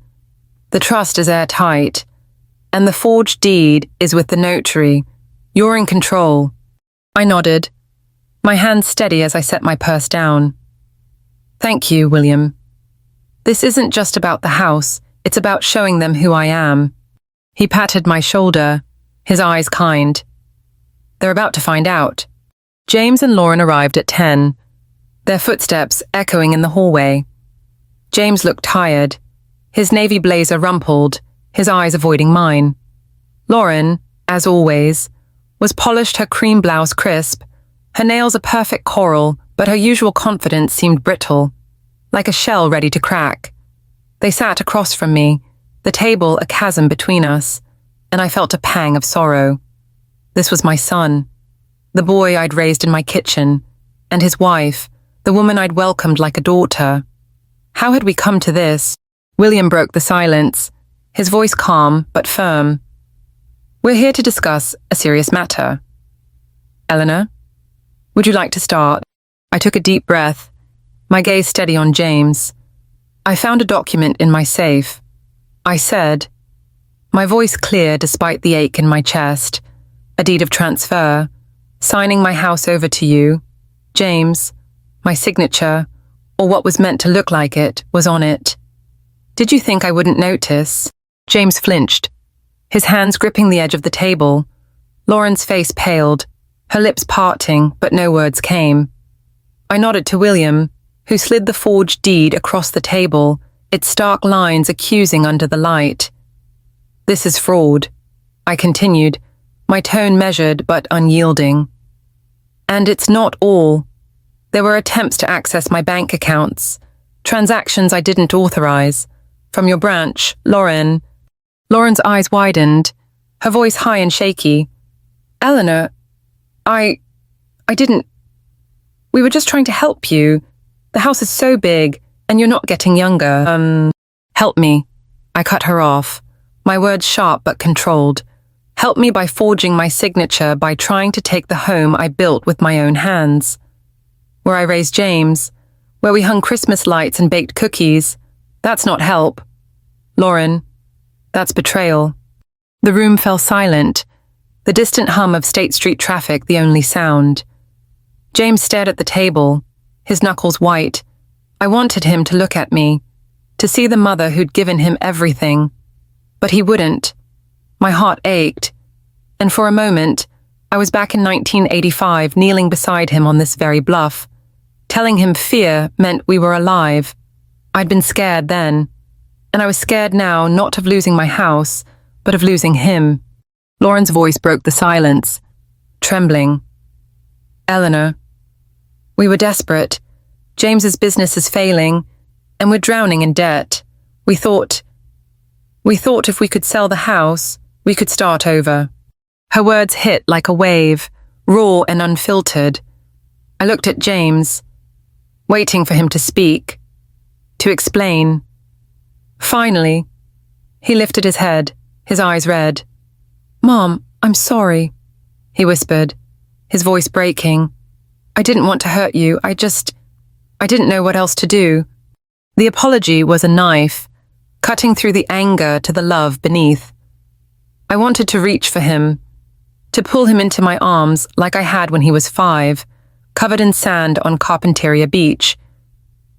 "The trust is airtight, and the forged deed is with the notary. You're in control." I nodded, my hands steady as I set my purse down. "Thank you, William. This isn't just about the house, it's about showing them who I am." He patted my shoulder, his eyes kind. "They're about to find out." James and Lauren arrived at 10, their footsteps echoing in the hallway. James looked tired, his navy blazer rumpled, his eyes avoiding mine. Lauren, as always, was polished, her cream blouse crisp, her nails a perfect coral, but her usual confidence seemed brittle, like a shell ready to crack. They sat across from me, the table a chasm between us, and I felt a pang of sorrow. This was my son, the boy I'd raised in my kitchen, and his wife, the woman I'd welcomed like a daughter. How had we come to this? William broke the silence, his voice calm but firm. "We're here to discuss a serious matter. Eleanor, would you like to start?" I took a deep breath, my gaze steady on James. "I found a document in my safe," I said, my voice clear despite the ache in my chest. "A deed of transfer, signing my house over to you. James, my signature, or what was meant to look like it, was on it. Did you think I wouldn't notice?" James flinched, his hands gripping the edge of the table. Lauren's face paled, her lips parting, but no words came. I nodded to William, who slid the forged deed across the table, its stark lines accusing under the light. "This is fraud," I continued, my tone measured but unyielding. "And it's not all. There were attempts to access my bank accounts, transactions I didn't authorize, from your branch, Lauren." Lauren's eyes widened, her voice high and shaky. "Eleanor, I didn't. We were just trying to help you. The house is so big, and you're not getting younger. Help me." I cut her off, my words sharp but controlled. "Help me by forging my signature, by trying to take the home I built with my own hands. Where I raised James, where we hung Christmas lights and baked cookies. That's not help. Lauren, that's betrayal." The room fell silent, the distant hum of State Street traffic the only sound. James stared at the table, his knuckles white. I wanted him to look at me, to see the mother who'd given him everything. But he wouldn't. My heart ached, and for a moment, I was back in 1985 kneeling beside him on this very bluff, telling him fear meant we were alive. I'd been scared then, and I was scared now not of losing my house, but of losing him. Lauren's voice broke the silence, trembling. "Eleanor, we were desperate. James's business is failing, and we're drowning in debt. We thought if we could sell the house, we could start over." Her words hit like a wave, raw and unfiltered. I looked at James, waiting for him to speak, to explain. Finally, he lifted his head, his eyes red. "Mom, I'm sorry," he whispered, his voice breaking. "I didn't want to hurt you. I didn't know what else to do." The apology was a knife, cutting through the anger to the love beneath. I wanted to reach for him, to pull him into my arms like I had when he was 5, covered in sand on Carpinteria Beach.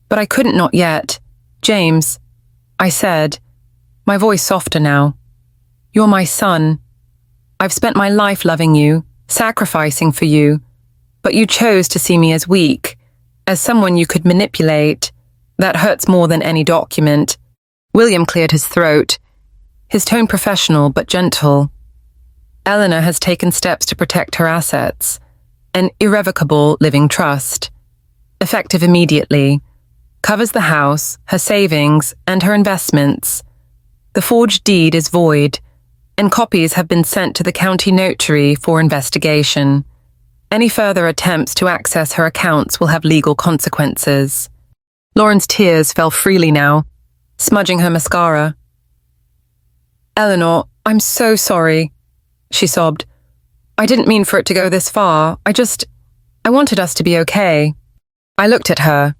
But I couldn't, not yet. "James," I said, my voice softer now, "you're my son. I've spent my life loving you, sacrificing for you, but you chose to see me as weak, as someone you could manipulate. That hurts more than any document." William cleared his throat, his tone professional but gentle. "Eleanor has taken steps to protect her assets, an irrevocable living trust, effective immediately, covers the house, her savings, and her investments. The forged deed is void, and copies have been sent to the county notary for investigation. Any further attempts to access her accounts will have legal consequences. Lauren's tears fell freely now, smudging her mascara. "Eleanor, I'm so sorry," she sobbed. "I didn't mean for it to go this far. I wanted us to be okay." I looked at her,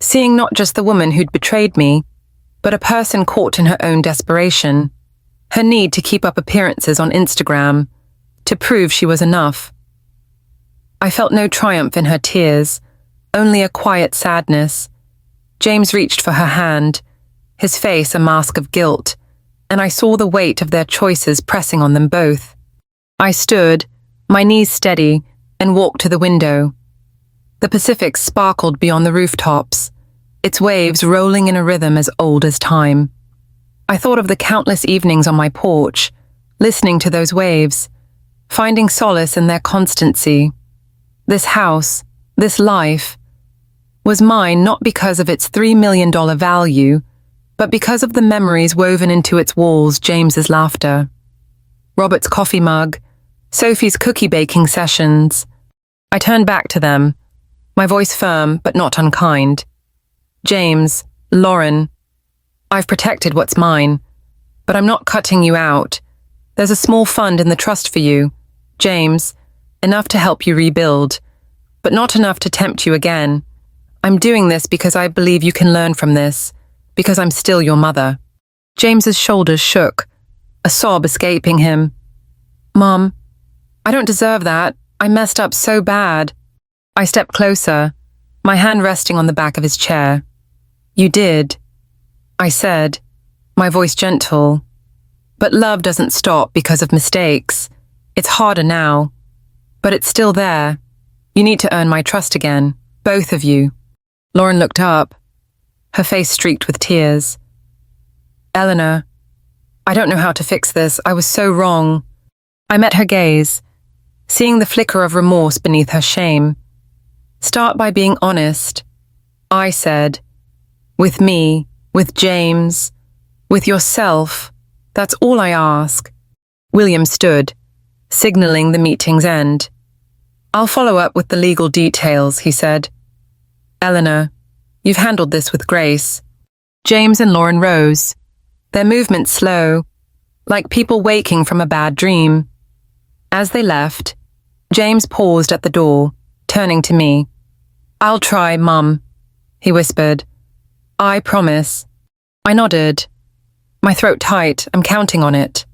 seeing not just the woman who'd betrayed me, but a person caught in her own desperation, her need to keep up appearances on Instagram, to prove she was enough. I felt no triumph in her tears, only a quiet sadness. James reached for her hand, his face a mask of guilt, and I saw the weight of their choices pressing on them both. I stood, my knees steady, and walked to the window. The Pacific sparkled beyond the rooftops, its waves rolling in a rhythm as old as time. I thought of the countless evenings on my porch, listening to those waves, finding solace in their constancy. This house, this life, was mine not because of its $3 million value, but because of the memories woven into its walls, James's laughter, Robert's coffee mug, Sophie's cookie baking sessions. I turned back to them, my voice firm but not unkind. "James, Lauren, I've protected what's mine, but I'm not cutting you out. There's a small fund in the trust for you, James, enough to help you rebuild, but not enough to tempt you again. I'm doing this because I believe you can learn from this, because I'm still your mother." James's shoulders shook, a sob escaping him. "Mom, I don't deserve that. I messed up so bad." I stepped closer, my hand resting on the back of his chair. "You did," I said, my voice gentle. "But love doesn't stop because of mistakes. It's harder now, but it's still there. You need to earn my trust again, both of you." Lauren looked up, her face streaked with tears. "Eleanor, I don't know how to fix this. I was so wrong." I met her gaze, seeing the flicker of remorse beneath her shame. "Start by being honest," I said. "With me, with James, with yourself. That's all I ask." William stood, signaling the meeting's end. "I'll follow up with the legal details," he said. "Eleanor, you've handled this with grace." James and Lauren rose, their movements slow, like people waking from a bad dream. As they left, James paused at the door, turning to me. "I'll try, Mum," he whispered. "I promise." I nodded, my throat tight. I'm counting on it.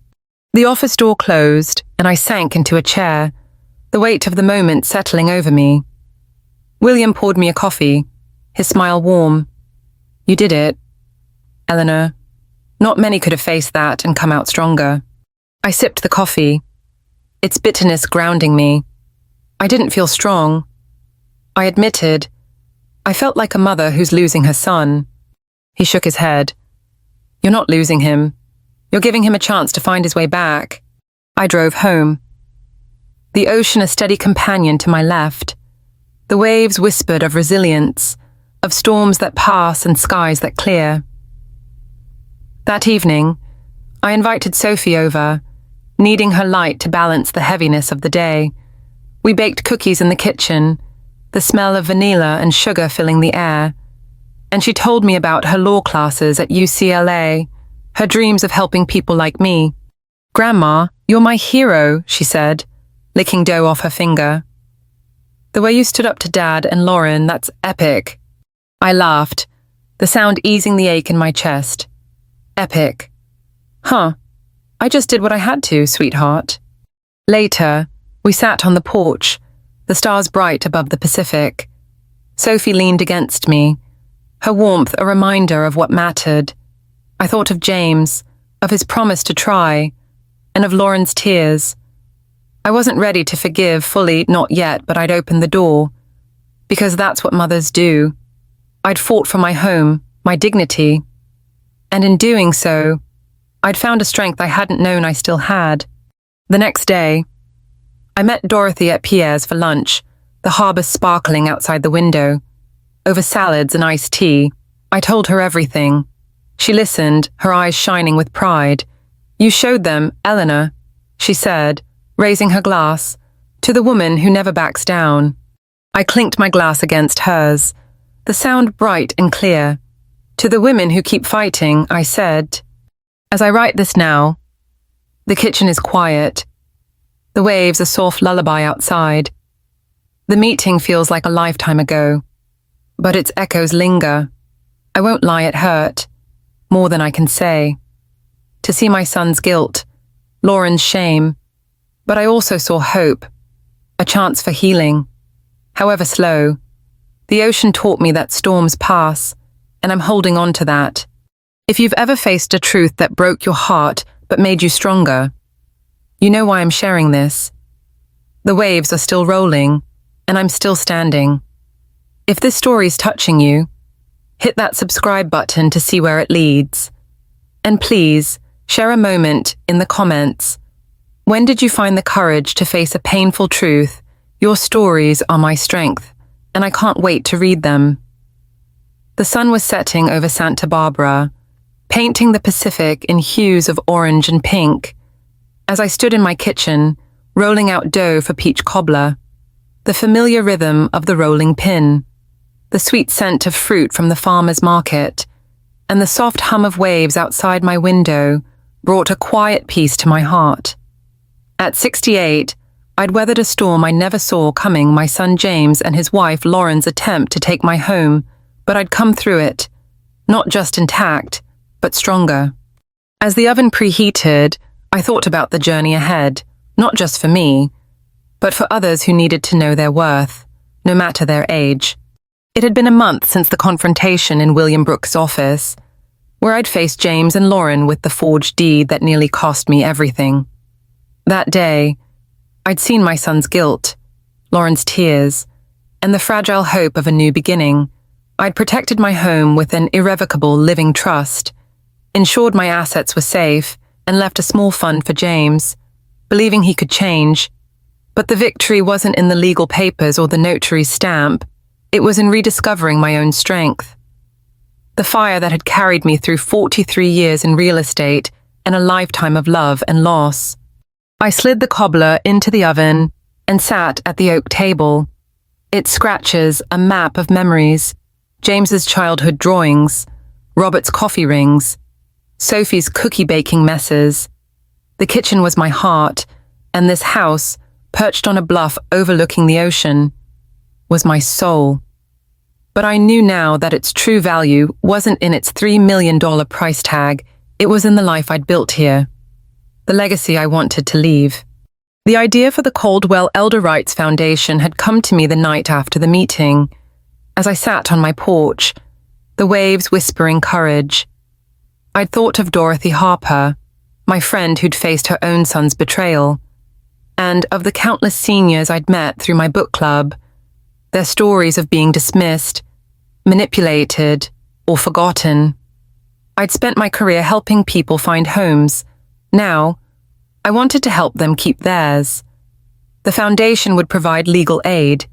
The office door closed, and I sank into a chair, the weight of the moment settling over me. William poured me a coffee, his smile warm. "You did it, Eleanor. Not many could have faced that and come out stronger." I sipped the coffee, its bitterness grounding me. I didn't feel strong. I admitted, I felt like a mother who's losing her son. He shook his head. "You're not losing him. You're giving him a chance to find his way back." I drove home. The ocean a steady companion to my left. The waves whispered of resilience, of storms that pass and skies that clear. That evening, I invited Sophie over, needing her light to balance the heaviness of the day. We baked cookies in the kitchen, the smell of vanilla and sugar filling the air, and she told me about her law classes at UCLA, her dreams of helping people like me. "Grandma, you're my hero," she said, licking dough off her finger. "The way you stood up to Dad and Lauren, that's epic." I laughed, the sound easing the ache in my chest. "Epic. Huh. I just did what I had to, sweetheart." Later, we sat on the porch, the stars bright above the Pacific. Sophie leaned against me, her warmth a reminder of what mattered. I thought of James, of his promise to try, and of Lauren's tears. I wasn't ready to forgive fully, not yet, but I'd opened the door. Because that's what mothers do. I'd fought for my home, my dignity. And in doing so, I'd found a strength I hadn't known I still had. The next day, I met Dorothy at Pierre's for lunch, the harbour sparkling outside the window. Over salads and iced tea, I told her everything. She listened, her eyes shining with pride. You showed them, Eleanor, she said, raising her glass, to the woman who never backs down. I clinked my glass against hers, the sound bright and clear. To the women who keep fighting, I said. As I write this now, the kitchen is quiet. The waves a soft lullaby outside. The meeting feels like a lifetime ago, but its echoes linger. I won't lie, it hurt, more than I can say. To see my son's guilt, Lauren's shame, but I also saw hope, a chance for healing. However slow, the ocean taught me that storms pass, and I'm holding on to that. If you've ever faced a truth that broke your heart but made you stronger, you know why I'm sharing this. The waves are still rolling, and I'm still standing. If this story's touching you, hit that subscribe button to see where it leads. And please, share a moment in the comments. When did you find the courage to face a painful truth? Your stories are my strength, and I can't wait to read them. The sun was setting over Santa Barbara, painting the Pacific in hues of orange and pink. As I stood in my kitchen, rolling out dough for peach cobbler, the familiar rhythm of the rolling pin, the sweet scent of fruit from the farmer's market, and the soft hum of waves outside my window brought a quiet peace to my heart. At 68, I'd weathered a storm I never saw coming, my son James and his wife Lauren's attempt to take my home, but I'd come through it, not just intact, but stronger. As the oven preheated, I thought about the journey ahead, not just for me, but for others who needed to know their worth, no matter their age. It had been a month since the confrontation in William Brooks' office, where I'd faced James and Lauren with the forged deed that nearly cost me everything. That day, I'd seen my son's guilt, Lauren's tears, and the fragile hope of a new beginning. I'd protected my home with an irrevocable living trust, ensured my assets were safe, and left a small fund for James, believing he could change. But the victory wasn't in the legal papers or the notary's stamp. It was in rediscovering my own strength. The fire that had carried me through 43 years in real estate and a lifetime of love and loss. I slid the cobbler into the oven and sat at the oak table. Its scratches a map of memories, James's childhood drawings, Robert's coffee rings, Sophie's cookie baking messes. The kitchen was my heart, and this house, perched on a bluff overlooking the ocean, was my soul. But I knew now that its true value wasn't in its $3 million price tag, it was in the life I'd built here, the legacy I wanted to leave. The idea for the Caldwell Elder Rights Foundation had come to me the night after the meeting, as I sat on my porch, the waves whispering courage. I'd thought of Dorothy Harper, my friend who'd faced her own son's betrayal, and of the countless seniors I'd met through my book club, their stories of being dismissed, manipulated, or forgotten. I'd spent my career helping people find homes. Now, I wanted to help them keep theirs. The foundation would provide legal aid,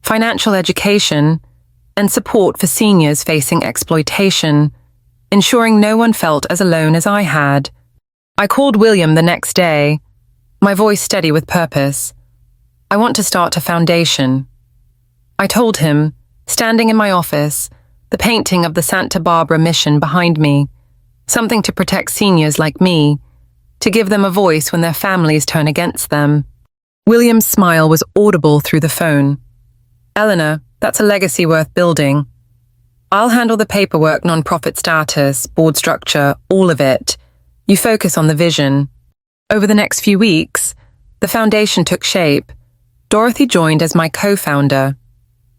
financial education, and support for seniors facing exploitation, ensuring no one felt as alone as I had. I called William the next day, my voice steady with purpose. I want to start a foundation. I told him, standing in my office, the painting of the Santa Barbara mission behind me, something to protect seniors like me, to give them a voice when their families turn against them. William's smile was audible through the phone. Eleanor, that's a legacy worth building. I'll handle the paperwork, nonprofit status, board structure, all of it. You focus on the vision. Over the next few weeks, the foundation took shape. Dorothy joined as my co-founder.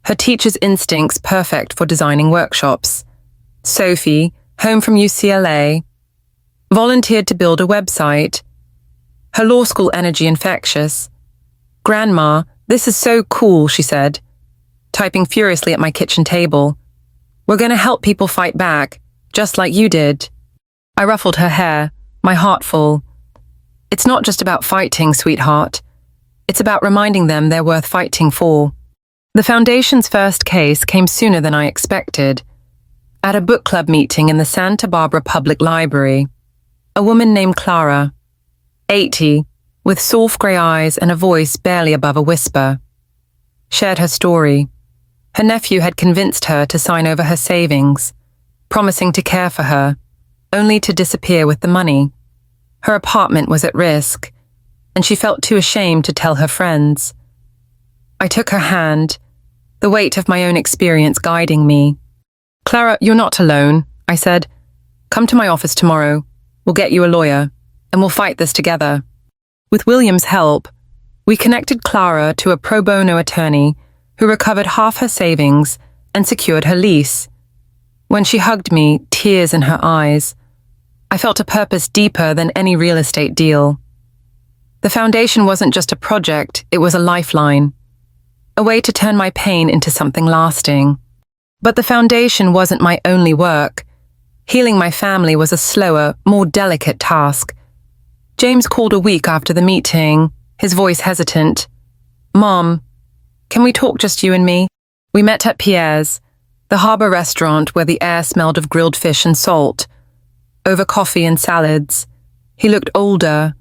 Her teacher's instincts perfect for designing workshops. Sophie, home from UCLA, volunteered to build a website. Her law school energy infectious. Grandma, this is so cool, she said, typing furiously at my kitchen table. We're going to help people fight back, just like you did. I ruffled her hair, my heart full. It's not just about fighting, sweetheart. It's about reminding them they're worth fighting for. The foundation's first case came sooner than I expected. At a book club meeting in the Santa Barbara Public Library. A woman named Clara, 80, with soft grey eyes and a voice barely above a whisper, shared her story. Her nephew had convinced her to sign over her savings, promising to care for her, only to disappear with the money. Her apartment was at risk, and she felt too ashamed to tell her friends. I took her hand, the weight of my own experience guiding me. "Clara, you're not alone," I said. "Come to my office tomorrow. We'll get you a lawyer, and we'll fight this together." With William's help, we connected Clara to a pro bono attorney who recovered half her savings and secured her lease. When she hugged me, tears in her eyes, I felt a purpose deeper than any real estate deal. The foundation wasn't just a project, it was a lifeline, a way to turn my pain into something lasting. But the foundation wasn't my only work. Healing my family was a slower, more delicate task. James called a week after the meeting, his voice hesitant. "Mom, can we talk just you and me?" We met at Pierre's, the harbour restaurant where the air smelled of grilled fish and salt. Over coffee and salads. He looked older,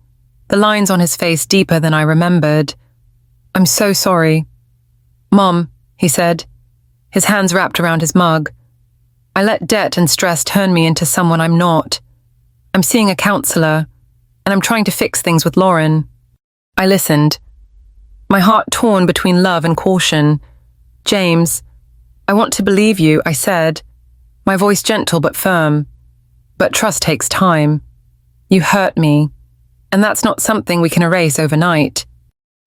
the lines on his face deeper than I remembered. "I'm so sorry." "Mom," he said, his hands wrapped around his mug. "I let debt and stress turn me into someone I'm not. I'm seeing a counsellor, and I'm trying to fix things with Lauren." I listened, my heart torn between love and caution. "James, I want to believe you," I said, my voice gentle but firm. "But trust takes time. You hurt me, and that's not something we can erase overnight."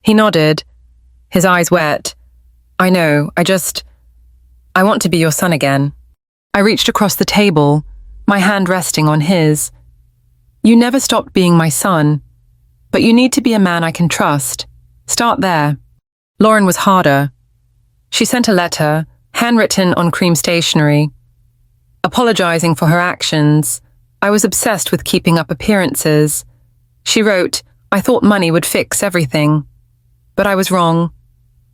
He nodded, his eyes wet. "I know, I want to be your son again." I reached across the table, my hand resting on his. "You never stopped being my son, but you need to be a man I can trust. Start there." Lauren was harder. She sent a letter, handwritten on cream stationery, apologizing for her actions. I was obsessed with keeping up appearances. She wrote, "I thought money would fix everything. But I was wrong.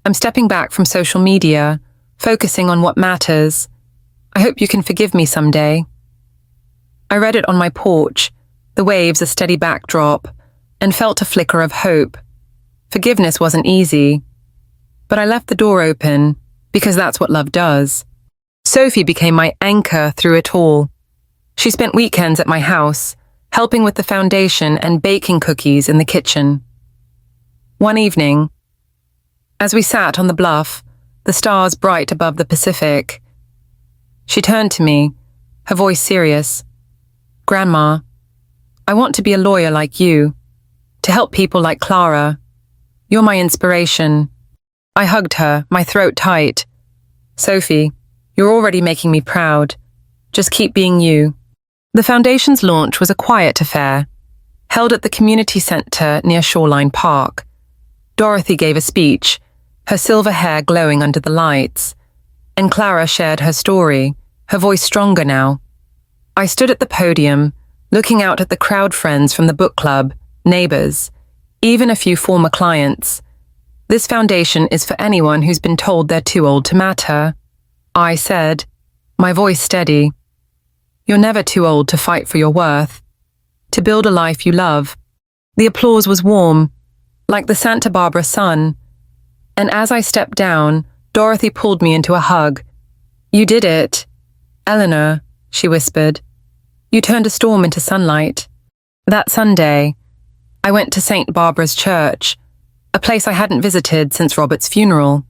I'm stepping back from social media, focusing on what matters. I hope you can forgive me someday." I read it on my porch, the waves a steady backdrop, and felt a flicker of hope. Forgiveness wasn't easy, but I left the door open because that's what love does. Sophie became my anchor through it all. She spent weekends at my house, helping with the foundation and baking cookies in the kitchen. One evening, as we sat on the bluff, the stars bright above the Pacific, she turned to me, her voice serious. "Grandma, I want to be a lawyer like you, to help people like Clara. You're my inspiration." I hugged her, my throat tight. "Sophie, you're already making me proud. Just keep being you." The foundation's launch was a quiet affair, held at the community centre near Shoreline Park. Dorothy gave a speech, her silver hair glowing under the lights, and Clara shared her story, her voice stronger now. I stood at the podium, looking out at the crowd, friends from the book club, neighbours, even a few former clients. "This foundation is for anyone who's been told they're too old to matter," I said, my voice steady. "You're never too old to fight for your worth, to build a life you love." The applause was warm, like the Santa Barbara sun, and as I stepped down, Dorothy pulled me into a hug. "You did it, Eleanor," she whispered. "You turned a storm into sunlight." That Sunday, I went to St. Barbara's Church, a place I hadn't visited since Robert's funeral.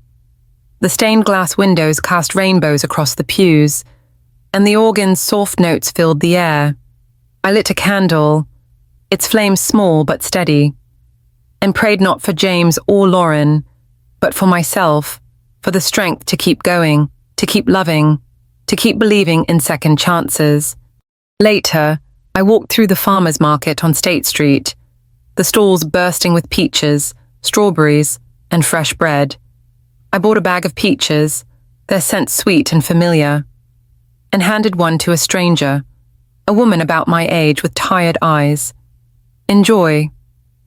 The stained glass windows cast rainbows across the pews, and the organ's soft notes filled the air. I lit a candle, its flame small but steady, and prayed not for James or Lauren, but for myself, for the strength to keep going, to keep loving, to keep believing in second chances. Later, I walked through the farmer's market on State Street, the stalls bursting with peaches, strawberries, and fresh bread. I bought a bag of peaches, their scent sweet and familiar, and handed one to a stranger, a woman about my age with tired eyes. "Enjoy,"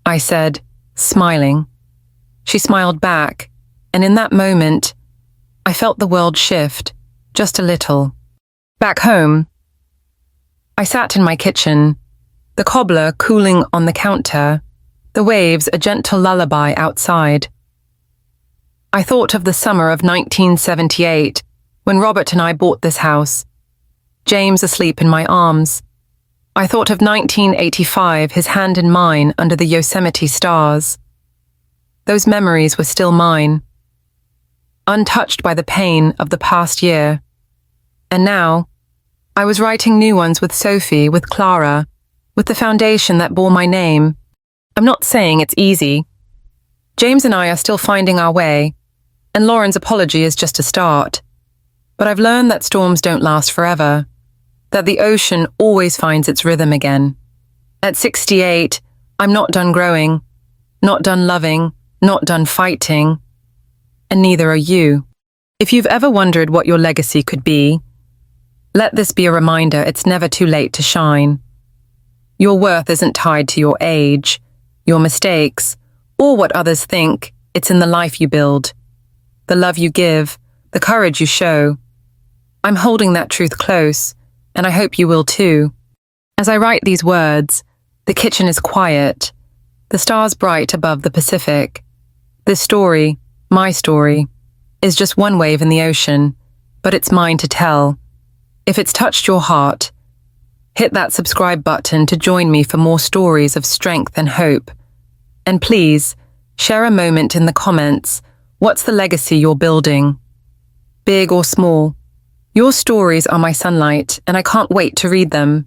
I said, smiling. She smiled back, and in that moment, I felt the world shift, just a little. Back home, I sat in my kitchen, the cobbler cooling on the counter, the waves a gentle lullaby outside. I thought of the summer of 1978, when Robert and I bought this house, James asleep in my arms. I thought of 1985, his hand in mine under the Yosemite stars. Those memories were still mine, untouched by the pain of the past year. And now, I was writing new ones with Sophie, with Clara, with the foundation that bore my name. I'm not saying it's easy. James and I are still finding our way, and Lauren's apology is just a start. But I've learned that storms don't last forever, that the ocean always finds its rhythm again. At 68, I'm not done growing, not done loving, not done fighting, and neither are you. If you've ever wondered what your legacy could be, let this be a reminder it's never too late to shine. Your worth isn't tied to your age, your mistakes, or what others think. It's in the life you build, the love you give, the courage you show. I'm holding that truth close, and I hope you will too. As I write these words, the kitchen is quiet, the stars bright above the Pacific. This story, my story, is just one wave in the ocean, but it's mine to tell. If it's touched your heart, hit that subscribe button to join me for more stories of strength and hope. And please, share a moment in the comments. What's the legacy you're building? Big or small? Your stories are my sunlight, and I can't wait to read them.